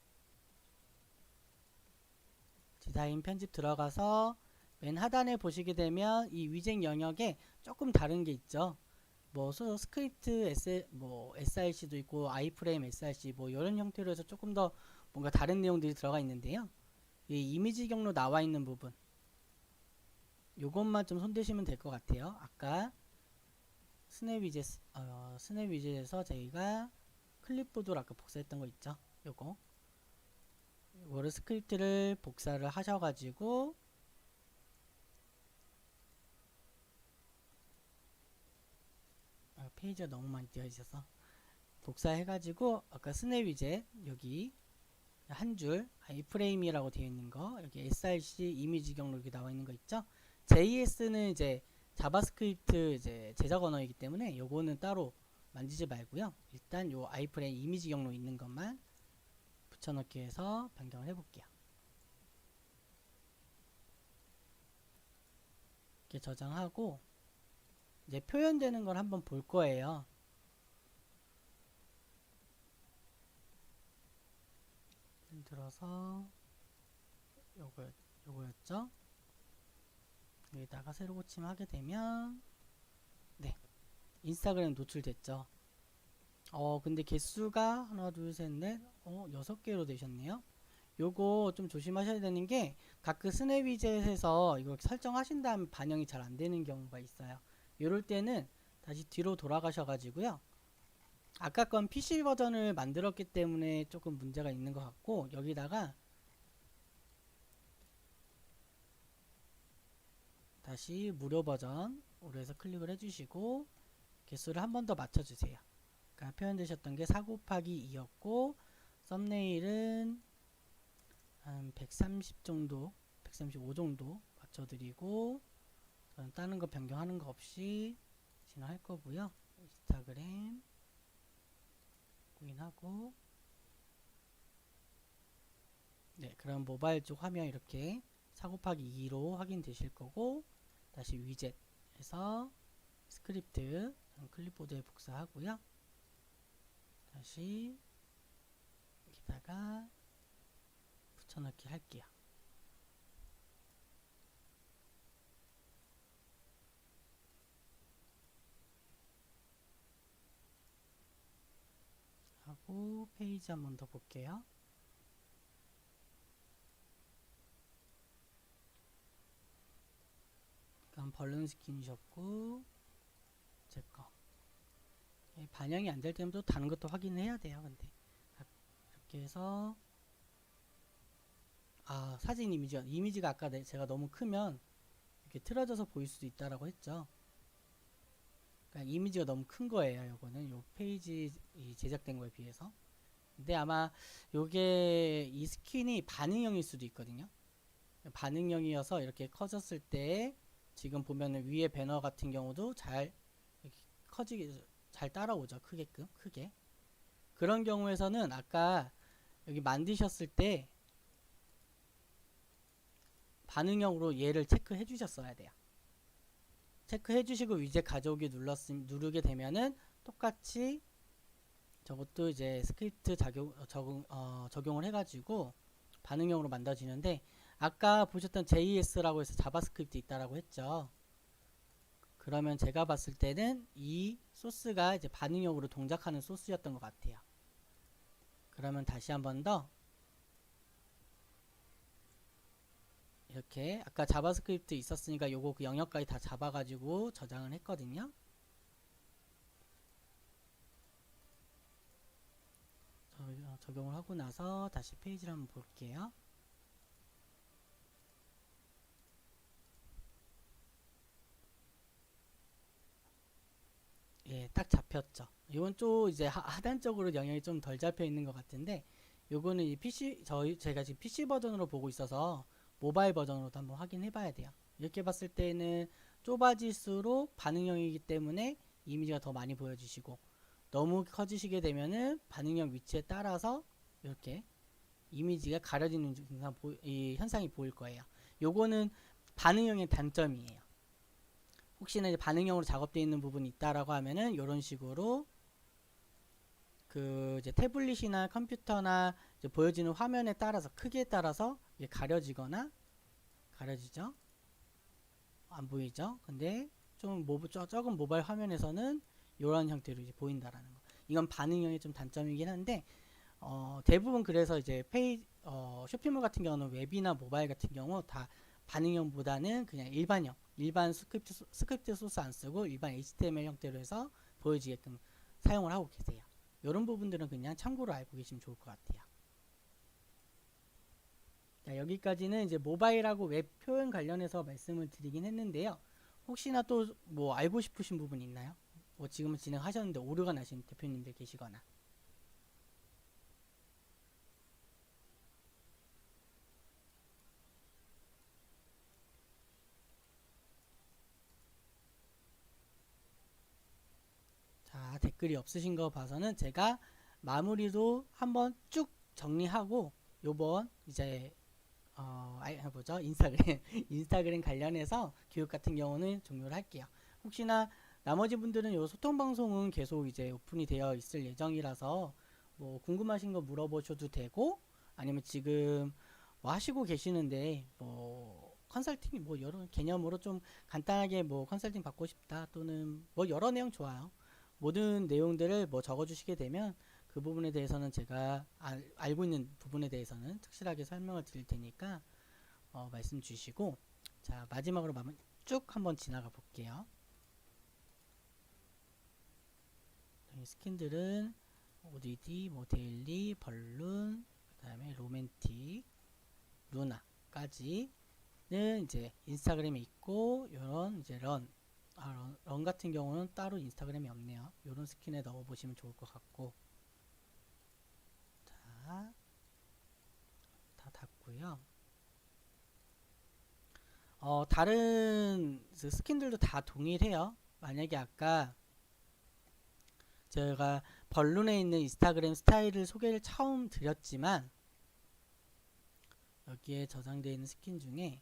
디자인 편집 들어가서 맨 하단에 보시게 되면 이 위젯 영역에 조금 다른 게 있죠. 뭐 스크립트 SRC도 있고 아이프레임 SRC 뭐 이런 형태로 해서 조금 더 뭔가 다른 내용들이 들어가 있는데요. 이 이미지 경로 나와 있는 부분 요것만 좀 손대시면 될 것 같아요. 아까 스냅 위젯에서 저희가 클립보드로 아까 복사했던 거 있죠. 요거를 스크립트를 복사를 하셔가지고 페이지가 너무 많이 띄어 있어서 복사해가지고 아까 스냅 위젯 여기 한 줄 아이프레임이라고 되어 있는 거, 여기 src 이미지 경로 이렇게 나와 있는 거 있죠. JS는 이제 자바스크립트 이제 제작 언어이기 때문에 요거는 따로 만지지 말고요. 일단 요 아이프레임 이미지 경로 있는 것만 붙여넣기 해서 변경을 해볼게요. 이렇게 저장하고 이제 표현되는 걸 한번 볼 거예요. 예를 들어서 요거였죠. 여기다가 새로 고침 하게 되면 네, 인스타그램 노출됐죠. 근데 개수가 하나 둘셋넷 6개로 되셨네요. 요거 좀 조심하셔야 되는 게, 가끔 스냅 위젯에서 이거 설정하신 다음에 반영이 잘 안 되는 경우가 있어요. 요럴 때는 다시 뒤로 돌아가셔 가지고요, 아까 건 PC 버전을 만들었기 때문에 조금 문제가 있는 것 같고, 여기다가 다시 무료 버전으로 해서 클릭을 해주시고 개수를 한 번 더 맞춰주세요. 그러니까 표현되셨던 게 4 곱하기 2였고 썸네일은 한 130 정도 135 정도 맞춰드리고, 저는 다른 거 변경하는 거 없이 진행할 거고요. 인스타그램 확인하고, 네, 그럼 모바일 쪽 화면 이렇게 4 곱하기 2로 확인되실 거고, 다시 위젯 해서 스크립트 클립보드에 복사하고요. 다시 여기다가 붙여넣기 할게요. 하고 페이지 한 번 더 볼게요. 그럼 벌룬 스킨이셨고 제거 반영이 안 될 때면 또 다른 것도 확인해야 돼요. 근데 이렇게 해서 사진 이미지가 아까 제가 너무 크면 이렇게 틀어져서 보일 수도 있다라고 했죠. 그러니까 이미지가 너무 큰 거예요. 요거는 요 페이지 제작된 거에 비해서. 근데 아마 요게 이 스킨이 반응형일 수도 있거든요. 반응형이어서 이렇게 커졌을 때 지금 보면은 위에 배너 같은 경우도 잘 이렇게 커지게 잘 따라오죠. 크게. 그런 경우에서는 아까 여기 만드셨을 때 반응형으로 얘를 체크해 주셨어야 돼요. 체크해 주시고 위젯 가져오기 누르게 되면은 똑같이 저것도 이제 스크립트 적용을 해가지고 반응형으로 만들어지는데 아까 보셨던 JS라고 해서 자바스크립트 있다라고 했죠. 그러면 제가 봤을 때는 이 소스가 이제 반응형으로 동작하는 소스였던 것 같아요. 그러면 다시 한 번 더 이렇게 아까 자바스크립트 있었으니까 요거 그 영역까지 다 잡아가지고 저장을 했거든요. 적용을 하고 나서 다시 페이지를 한번 볼게요. 예, 딱 잡혔죠. 이건 좀 이제 하단적으로 영역이 좀 덜 잡혀 있는 것 같은데 요거는 이 제가 지금 PC 버전으로 보고 있어서 모바일 버전으로도 한번 확인해 봐야 돼요. 이렇게 봤을 때는 좁아질수록 반응형이기 때문에 이미지가 더 많이 보여주시고 너무 커지시게 되면은 반응형 위치에 따라서 이렇게 이미지가 가려지는 현상이 보일 거예요. 요거는 반응형의 단점이에요. 혹시나 이제 반응형으로 작업되어 있는 부분이 있다라고 하면은 이런 식으로 그 이제 태블릿이나 컴퓨터나 이제 보여지는 화면에 따라서 크기에 따라서 이게 가려지죠? 안 보이죠? 근데 좀 적은 모바일 화면에서는 이런 형태로 이제 보인다라는 거. 이건 반응형의 좀 단점이긴 한데 대부분 그래서 이제 쇼핑몰 같은 경우는 웹이나 모바일 같은 경우 다 반응형보다는 그냥 일반 스크립트 소스 안 쓰고 일반 HTML 형태로 해서 보여지게끔 사용을 하고 계세요. 이런 부분들은 그냥 참고로 알고 계시면 좋을 것 같아요. 자, 여기까지는 이제 모바일하고 웹 표현 관련해서 말씀을 드리긴 했는데요. 혹시나 또 뭐 알고 싶으신 부분 있나요? 뭐 지금은 진행하셨는데 오류가 나신 대표님들 계시거나. 자, 댓글이 없으신 거 봐서는 제가 마무리도 한번 쭉 정리하고 요번 이제 보죠. 인스타그램 관련해서 교육 같은 경우는 종료를 할게요. 혹시나 나머지 분들은 요 소통 방송은 계속 이제 오픈이 되어 있을 예정이라서 뭐 궁금하신 거 물어보셔도 되고 아니면 지금 뭐 하시고 계시는데 뭐 컨설팅 뭐 여러 개념으로 좀 간단하게 뭐 컨설팅 받고 싶다 또는 뭐 여러 내용 좋아요. 모든 내용들을 뭐 적어주시게 되면 그 부분에 대해서는 제가 알고 있는 부분에 대해서는 특실하게 설명을 드릴 테니까 말씀 주시고 자 마지막으로 쭉 한번 지나가 볼게요. 스킨들은 ODD, 뭐 데일리, 벌룬, 그 다음에 로맨틱, 루나까지는 이제 인스타그램에 있고 요런 이제 런 같은 경우는 따로 인스타그램이 없네요. 요런 스킨에 넣어 보시면 좋을 것 같고 자, 다 닫고요. 다른 스킨들도 다 동일해요. 만약에 아까 제가 벌룬에 있는 인스타그램 스타일을 소개를 처음 드렸지만 여기에 저장되어 있는 스킨 중에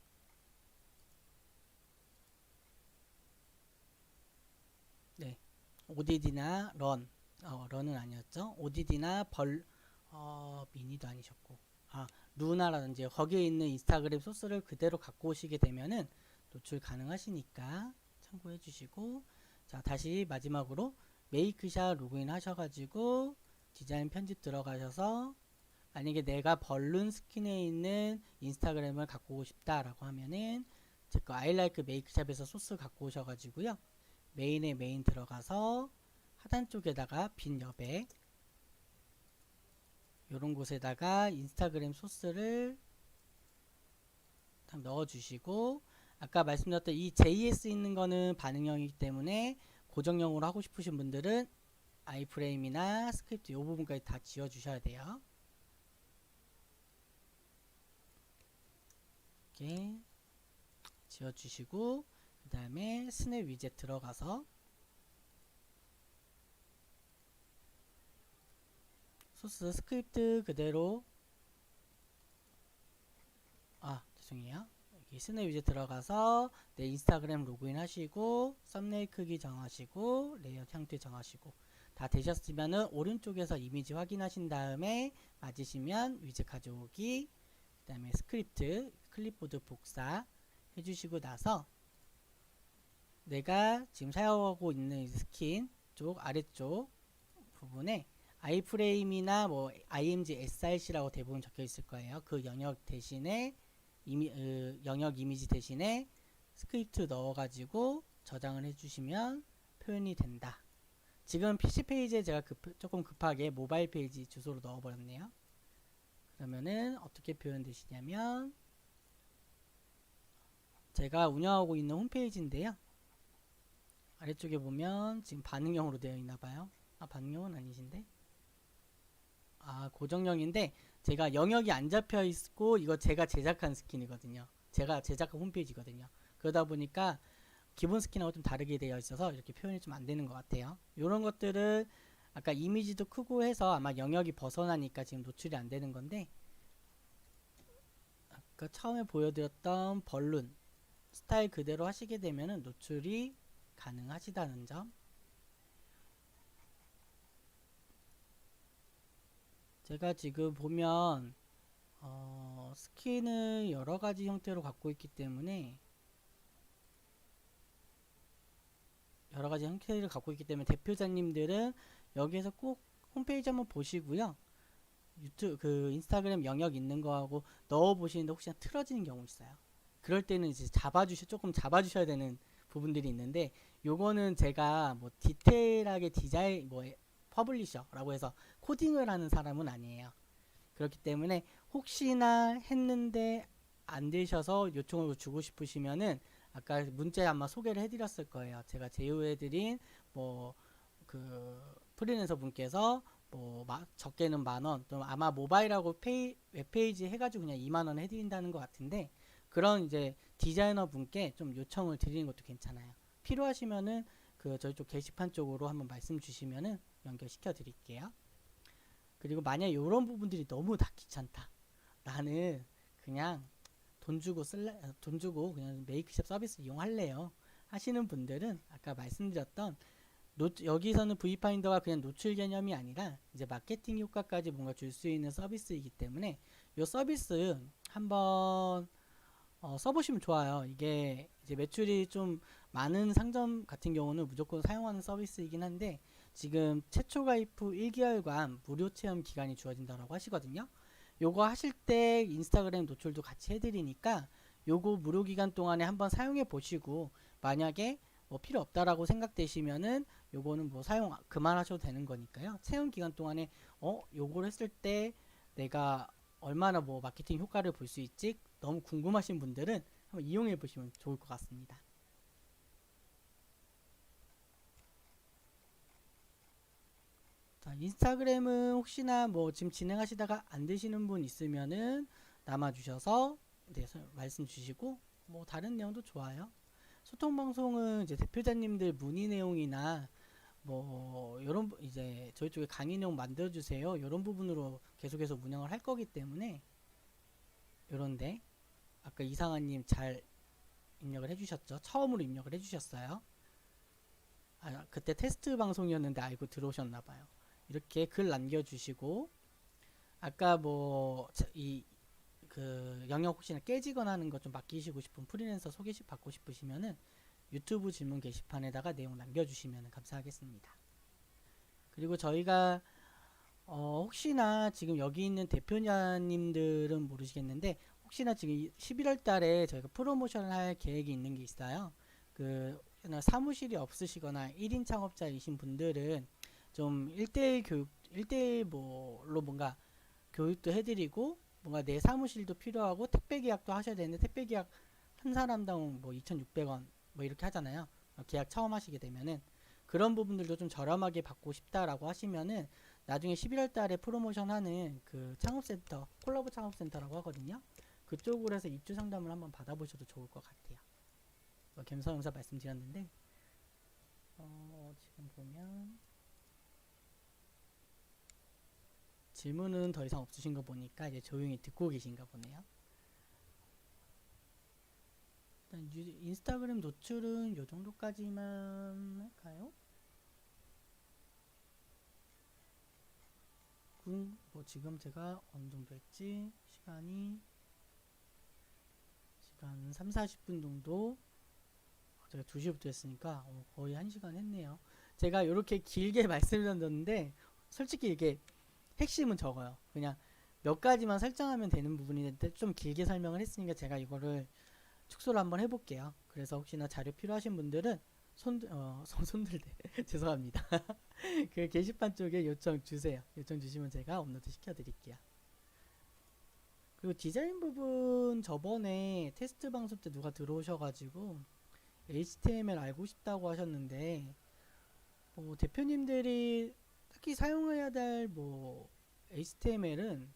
네, ODD나 런은 아니었죠. ODD나 미니도 아니셨고, 루나라든지 거기에 있는 인스타그램 소스를 그대로 갖고 오시게 되면은 노출 가능하시니까 참고해 주시고, 자, 다시 마지막으로 메이크샷 로그인 하셔가지고 디자인 편집 들어가셔서, 만약에 내가 벌룬 스킨에 있는 인스타그램을 갖고 오고 싶다라고 하면은 제 거 아이라이크 메이크샵에서 소스 갖고 오셔가지고요, 메인에 메인 들어가서 하단 쪽에다가 빈 여백 요런 곳에다가 인스타그램 소스를 딱 넣어주시고, 아까 말씀드렸던 이 JS 있는 거는 반응형이기 때문에 고정형으로 하고 싶으신 분들은 아이프레임이나 스크립트 이 부분까지 다 지워주셔야 돼요. 이렇게 지워주시고, 그 다음에 스냅 위젯 들어가서 소스 스크립트 그대로, 죄송해요. 여기 스냅 위젯 들어가서 내 인스타그램 로그인 하시고 썸네일 크기 정하시고 레이아웃 형태 정하시고 다 되셨으면은 오른쪽에서 이미지 확인하신 다음에 맞으시면 위젯 가져오기, 그 다음에 스크립트 클립보드 복사 해주시고 나서 내가 지금 사용하고 있는 스킨 쪽 아래쪽 부분에 아이프레임이나 뭐 img src라고 대부분 적혀 있을 거예요. 그 영역 대신에 영역 이미지 대신에 스크립트 넣어가지고 저장을 해주시면 표현이 된다. 지금 PC 페이지에 제가 조금 급하게 모바일 페이지 주소로 넣어버렸네요. 그러면은 어떻게 표현되시냐면, 제가 운영하고 있는 홈페이지인데요, 아래쪽에 보면 지금 반응형으로 되어 있나봐요. 반응형은 아니신데, 고정형인데 제가 영역이 안 잡혀 있고 이거 제가 제작한 스킨이거든요. 제가 제작한 홈페이지거든요. 그러다 보니까 기본 스킨하고 좀 다르게 되어 있어서 이렇게 표현이 좀 안 되는 것 같아요. 이런 것들은 아까 이미지도 크고 해서 아마 영역이 벗어나니까 지금 노출이 안 되는 건데, 아까 처음에 보여드렸던 벌룬 스타일 그대로 하시게 되면은 노출이 가능하시다는 점. 제가 지금 보면 스킨을 여러가지 형태로 갖고 있기 때문에 대표자님들은 여기에서 꼭 홈페이지 한번 보시고요, 유튜브 인스타그램 영역 있는 거하고 넣어 보시는데 혹시나 틀어지는 경우 있어요. 그럴 때는 이제 조금 잡아주셔야 되는 부분들이 있는데, 요거는 제가 뭐 디테일하게 디자인 퍼블리셔라고 해서 코딩을 하는 사람은 아니에요. 그렇기 때문에 혹시나 했는데 안 되셔서 요청을 주고 싶으시면은 아까 문자에 아마 소개를 해드렸을 거예요. 제가 제휴해드린 프리랜서 분께서 적게는 10,000원, 또 아마 모바일하고 웹페이지 해가지고 그냥 20,000원 해드린다는 것 같은데, 그런 이제 디자이너 분께 좀 요청을 드리는 것도 괜찮아요. 필요하시면은 저희 쪽 게시판 쪽으로 한번 말씀 주시면은 연결시켜 드릴게요. 그리고 만약 이런 부분들이 너무 다 귀찮다, 나는 그냥 돈 주고 그냥 메이크샵 서비스 이용할래요 하시는 분들은 아까 말씀드렸던 여기서는 V파인더가 그냥 노출 개념이 아니라 이제 마케팅 효과까지 뭔가 줄 수 있는 서비스이기 때문에 이 서비스 한번 써보시면 좋아요. 이게 이제 매출이 좀 많은 상점 같은 경우는 무조건 사용하는 서비스이긴 한데, 지금 최초 가입 후 1개월간 무료 체험 기간이 주어진다고 하시거든요. 요거 하실 때 인스타그램 노출도 같이 해드리니까 요거 무료 기간 동안에 한번 사용해 보시고, 만약에 필요 없다라고 생각되시면은 요거는 사용 그만하셔도 되는 거니까요. 체험 기간 동안에 요걸 했을 때 내가 얼마나 마케팅 효과를 볼 수 있지 너무 궁금하신 분들은 한번 이용해 보시면 좋을 것 같습니다. 자, 인스타그램은 혹시나 지금 진행하시다가 안 되시는 분 있으면은 남아주셔서 말씀 주시고, 다른 내용도 좋아요. 소통 방송은 이제 대표자님들 문의 내용이나 요런 이제 저희 쪽에 강의 내용 만들어주세요 요런 부분으로 계속해서 운영을 할 거기 때문에, 요런데 아까 이상한님 잘 입력을 해주셨죠? 처음으로 입력을 해주셨어요. 그때 테스트 방송이었는데 알고 들어오셨나봐요. 이렇게 글 남겨주시고, 아까 뭐 그 영역 혹시나 깨지거나 하는 거 좀 맡기시고 싶은 프리랜서 소개식 받고 싶으시면은 유튜브 질문 게시판에다가 내용 남겨주시면 감사하겠습니다. 그리고 저희가 혹시나 지금 여기 있는 대표님들은 모르시겠는데 혹시나 지금 11월 달에 저희가 프로모션을 할 계획이 있는 게 있어요. 그 사무실이 없으시거나 1인 창업자이신 분들은 좀 1대1 교육, 1대1 뭐로 뭔가 교육도 해드리고 뭔가 내 사무실도 필요하고 택배 계약도 하셔야 되는데 택배 계약 한 사람당 뭐 2,600원 뭐 이렇게 하잖아요. 계약 처음 하시게 되면은 그런 부분들도 좀 저렴하게 받고 싶다라고 하시면은 나중에 11월 달에 프로모션 하는 그 창업센터, 콜라보 창업센터라고 하거든요. 그쪽으로 해서 입주 상담을 한번 받아보셔도 좋을 것 같아요. 겸사겸사 말씀드렸는데, 지금 보면 질문은 더 이상 없으신 거 보니까 이제 조용히 듣고 계신가 보네요. 일단 인스타그램 노출은 요 정도까지만 할까요? 뭐 지금 제가 어느 정도 했지? 시간 3, 40분 정도 제가 2시부터 했으니까 거의 1시간 했네요. 제가 이렇게 길게 말씀드렸는데 솔직히 이게 핵심은 적어요. 그냥 몇 가지만 설정하면 되는 부분인데 좀 길게 설명을 했으니까 제가 이거를 축소를 한번 해볼게요. 그래서 혹시나 자료 필요하신 분들은 손들대 죄송합니다. 그 게시판 쪽에 요청 주세요. 요청 주시면 제가 업로드 시켜드릴게요. 그리고 디자인 부분 저번에 테스트 방송 때 누가 들어오셔가지고 HTML 알고 싶다고 하셨는데 대표님들이 특히 사용해야 될 뭐 HTML은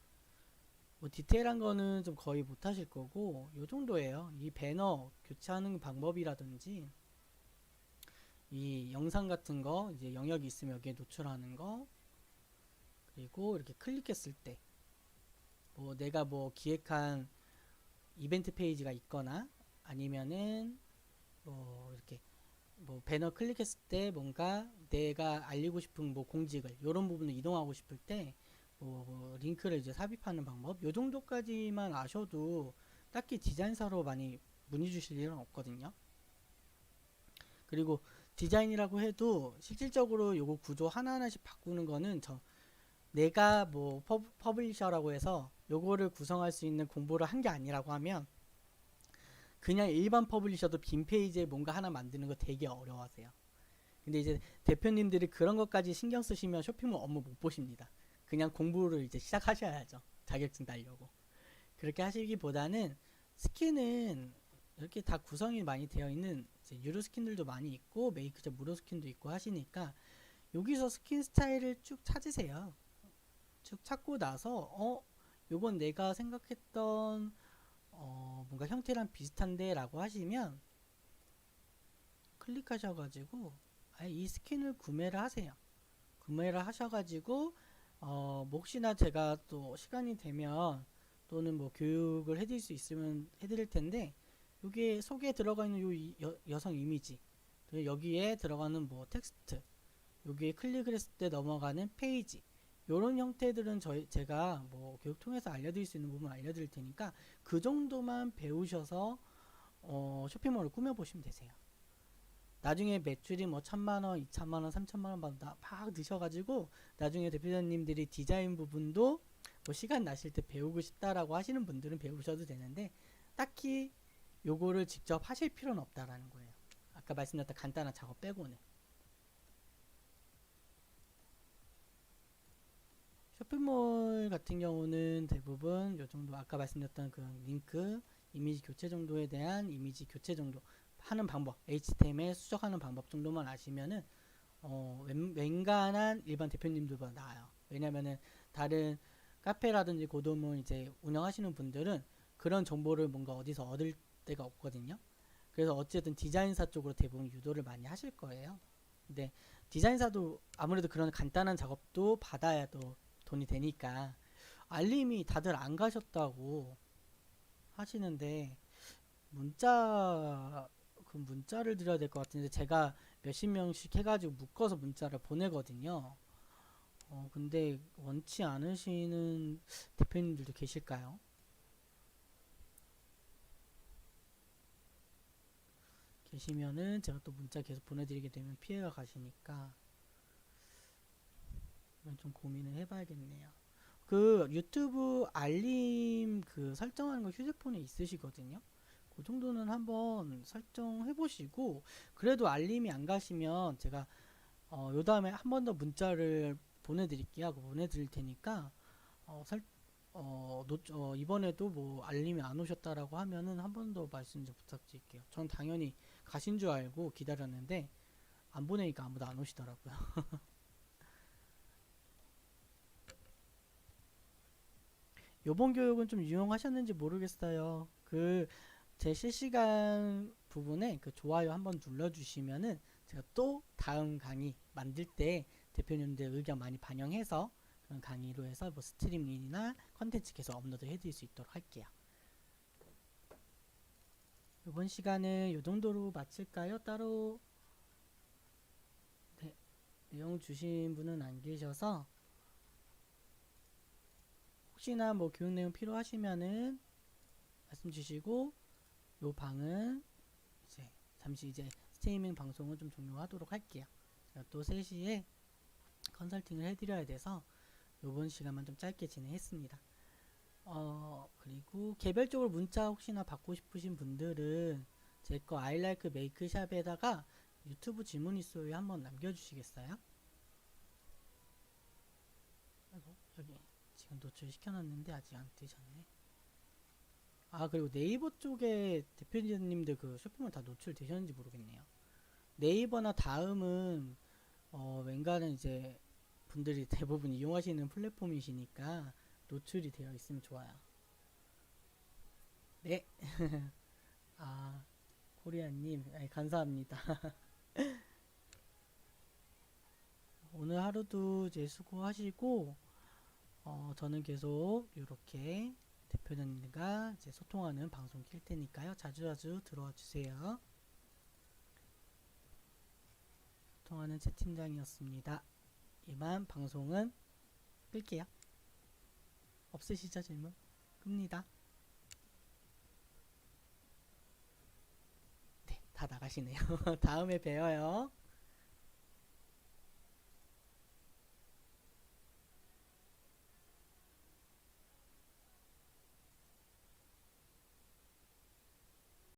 뭐 디테일한 거는 좀 거의 못 하실 거고 요 정도예요. 이 배너 교체하는 방법이라든지 이 영상 같은 거 이제 영역이 있으면 여기에 노출하는 거 그리고 이렇게 클릭했을 때 뭐 내가 뭐 기획한 이벤트 페이지가 있거나 아니면은 뭐 이렇게 뭐 배너 클릭했을 때 뭔가 내가 알리고 싶은 뭐 공직을 이런 부분을 이동하고 싶을 때 뭐 링크를 이제 삽입하는 방법 요 정도까지만 아셔도 딱히 디자인사로 많이 문의 주실 일은 없거든요. 그리고 디자인이라고 해도 실질적으로 요거 구조 하나하나씩 바꾸는 거는 내가 뭐 퍼블리셔라고 해서 요거를 구성할 수 있는 공부를 한 게 아니라고 하면 그냥 일반 퍼블리셔도 빈 페이지에 뭔가 하나 만드는 거 되게 어려워하세요. 근데 이제 대표님들이 그런 것까지 신경 쓰시면 쇼핑몰 업무 못 보십니다. 그냥 공부를 이제 시작하셔야죠. 자격증 따려고. 그렇게 하시기보다는 스킨은 이렇게 다 구성이 많이 되어 있는 유료 스킨들도 많이 있고 메이크업 무료 스킨도 있고 하시니까 여기서 스킨 스타일을 쭉 찾으세요. 쭉 찾고 나서 요건 내가 생각했던 뭔가 형태랑 비슷한데 라고 하시면 클릭하셔가지고 아예 이 스킨을 구매를 하세요. 구매를 하셔가지고 뭐 혹시나 제가 또 시간이 되면 또는 뭐 교육을 해드릴 수 있으면 해드릴 텐데 여기에 속에 들어가 있는 여성 이미지 여기에 들어가는 뭐 텍스트 여기에 클릭을 했을 때 넘어가는 페이지 이런 형태들은 제가 뭐 교육 통해서 알려드릴 수 있는 부분 알려드릴 테니까 그 정도만 배우셔서 쇼핑몰을 꾸며보시면 되세요. 나중에 매출이 뭐 1,000만원, 2,000만원, 3,000만원 막 드셔가지고 나중에 대표자님들이 디자인 부분도 뭐 시간 나실 때 배우고 싶다라고 하시는 분들은 배우셔도 되는데 딱히 요거를 직접 하실 필요는 없다라는 거예요. 아까 말씀드렸던 간단한 작업 빼고는. 쇼핑몰 같은 경우는 대부분 요 정도 아까 말씀드렸던 그 링크 이미지 교체 정도에 대한 이미지 교체 정도 하는 방법 HTML 수정하는 방법 정도만 아시면은 웬간한 일반 대표님들보다 나아요. 왜냐면은 다른 카페라든지 고도문 이제 운영하시는 분들은 그런 정보를 뭔가 어디서 얻을 데가 없거든요. 그래서 어쨌든 디자인사 쪽으로 대부분 유도를 많이 하실 거예요. 근데 디자인사도 아무래도 그런 간단한 작업도 받아야 또 돈이 되니까 알림이 다들 안 가셨다고 하시는데 문자를 드려야 될 것 같은데 제가 몇십 명씩 해가지고 묶어서 문자를 보내거든요. 근데 원치 않으시는 대표님들도 계실까요? 계시면은 제가 또 문자 계속 보내드리게 되면 피해가 가시니까 이건 좀 고민을 해봐야겠네요. 그 유튜브 알림 그 설정하는 거 휴대폰에 있으시거든요. 그 정도는 한번 설정해 보시고 그래도 알림이 안 가시면 제가 요 다음에 한 번 더 문자를 보내드릴게요. 보내드릴 테니까 어, 설, 이번에도 뭐 알림이 안 오셨다라고 하면은 한 번 더 말씀 좀 부탁드릴게요. 전 당연히 가신 줄 알고 기다렸는데 안 보내니까 아무도 안 오시더라고요. 요번 교육은 좀 유용하셨는지 모르겠어요. 그 제 실시간 부분에 그 좋아요 한번 눌러주시면은 제가 또 다음 강의 만들 때 대표님들 의견 많이 반영해서 그런 강의로 해서 뭐 스트리밍이나 컨텐츠 계속 업로드 해드릴 수 있도록 할게요. 이번 시간은 이 정도로 마칠까요? 따로 네, 내용 주신 분은 안 계셔서 혹시나 뭐 교육 내용 필요하시면은 말씀 주시고 요 방은 이제 잠시 이제 스트리밍 방송을 좀 종료하도록 할게요. 제가 또 3시에 컨설팅을 해드려야 돼서 요번 시간만 좀 짧게 진행했습니다. 그리고 개별적으로 문자 혹시나 받고 싶으신 분들은 제 거 I like make 샵에다가 유튜브 질문 있어요 한번 남겨주시겠어요? 아이고, 여기 지금 노출 시켜놨는데 아직 안 뜨셨네. 아, 그리고 네이버 쪽에 대표님들 그 쇼핑몰 다 노출되셨는지 모르겠네요. 네이버나 다음은 웬간은 이제 분들이 대부분 이용하시는 플랫폼이시니까 노출이 되어 있으면 좋아요. 네. 아, 코리아님, 감사합니다. 오늘 하루도 이제 수고하시고, 저는 계속 이렇게 대표님들과 이제 소통하는 방송 킬 테니까요. 자주자주 들어와 주세요. 소통하는 채팅장이었습니다. 이만 방송은 끌게요. 없으시죠, 질문? 끕니다. 네, 다 나가시네요. 다음에 봬요.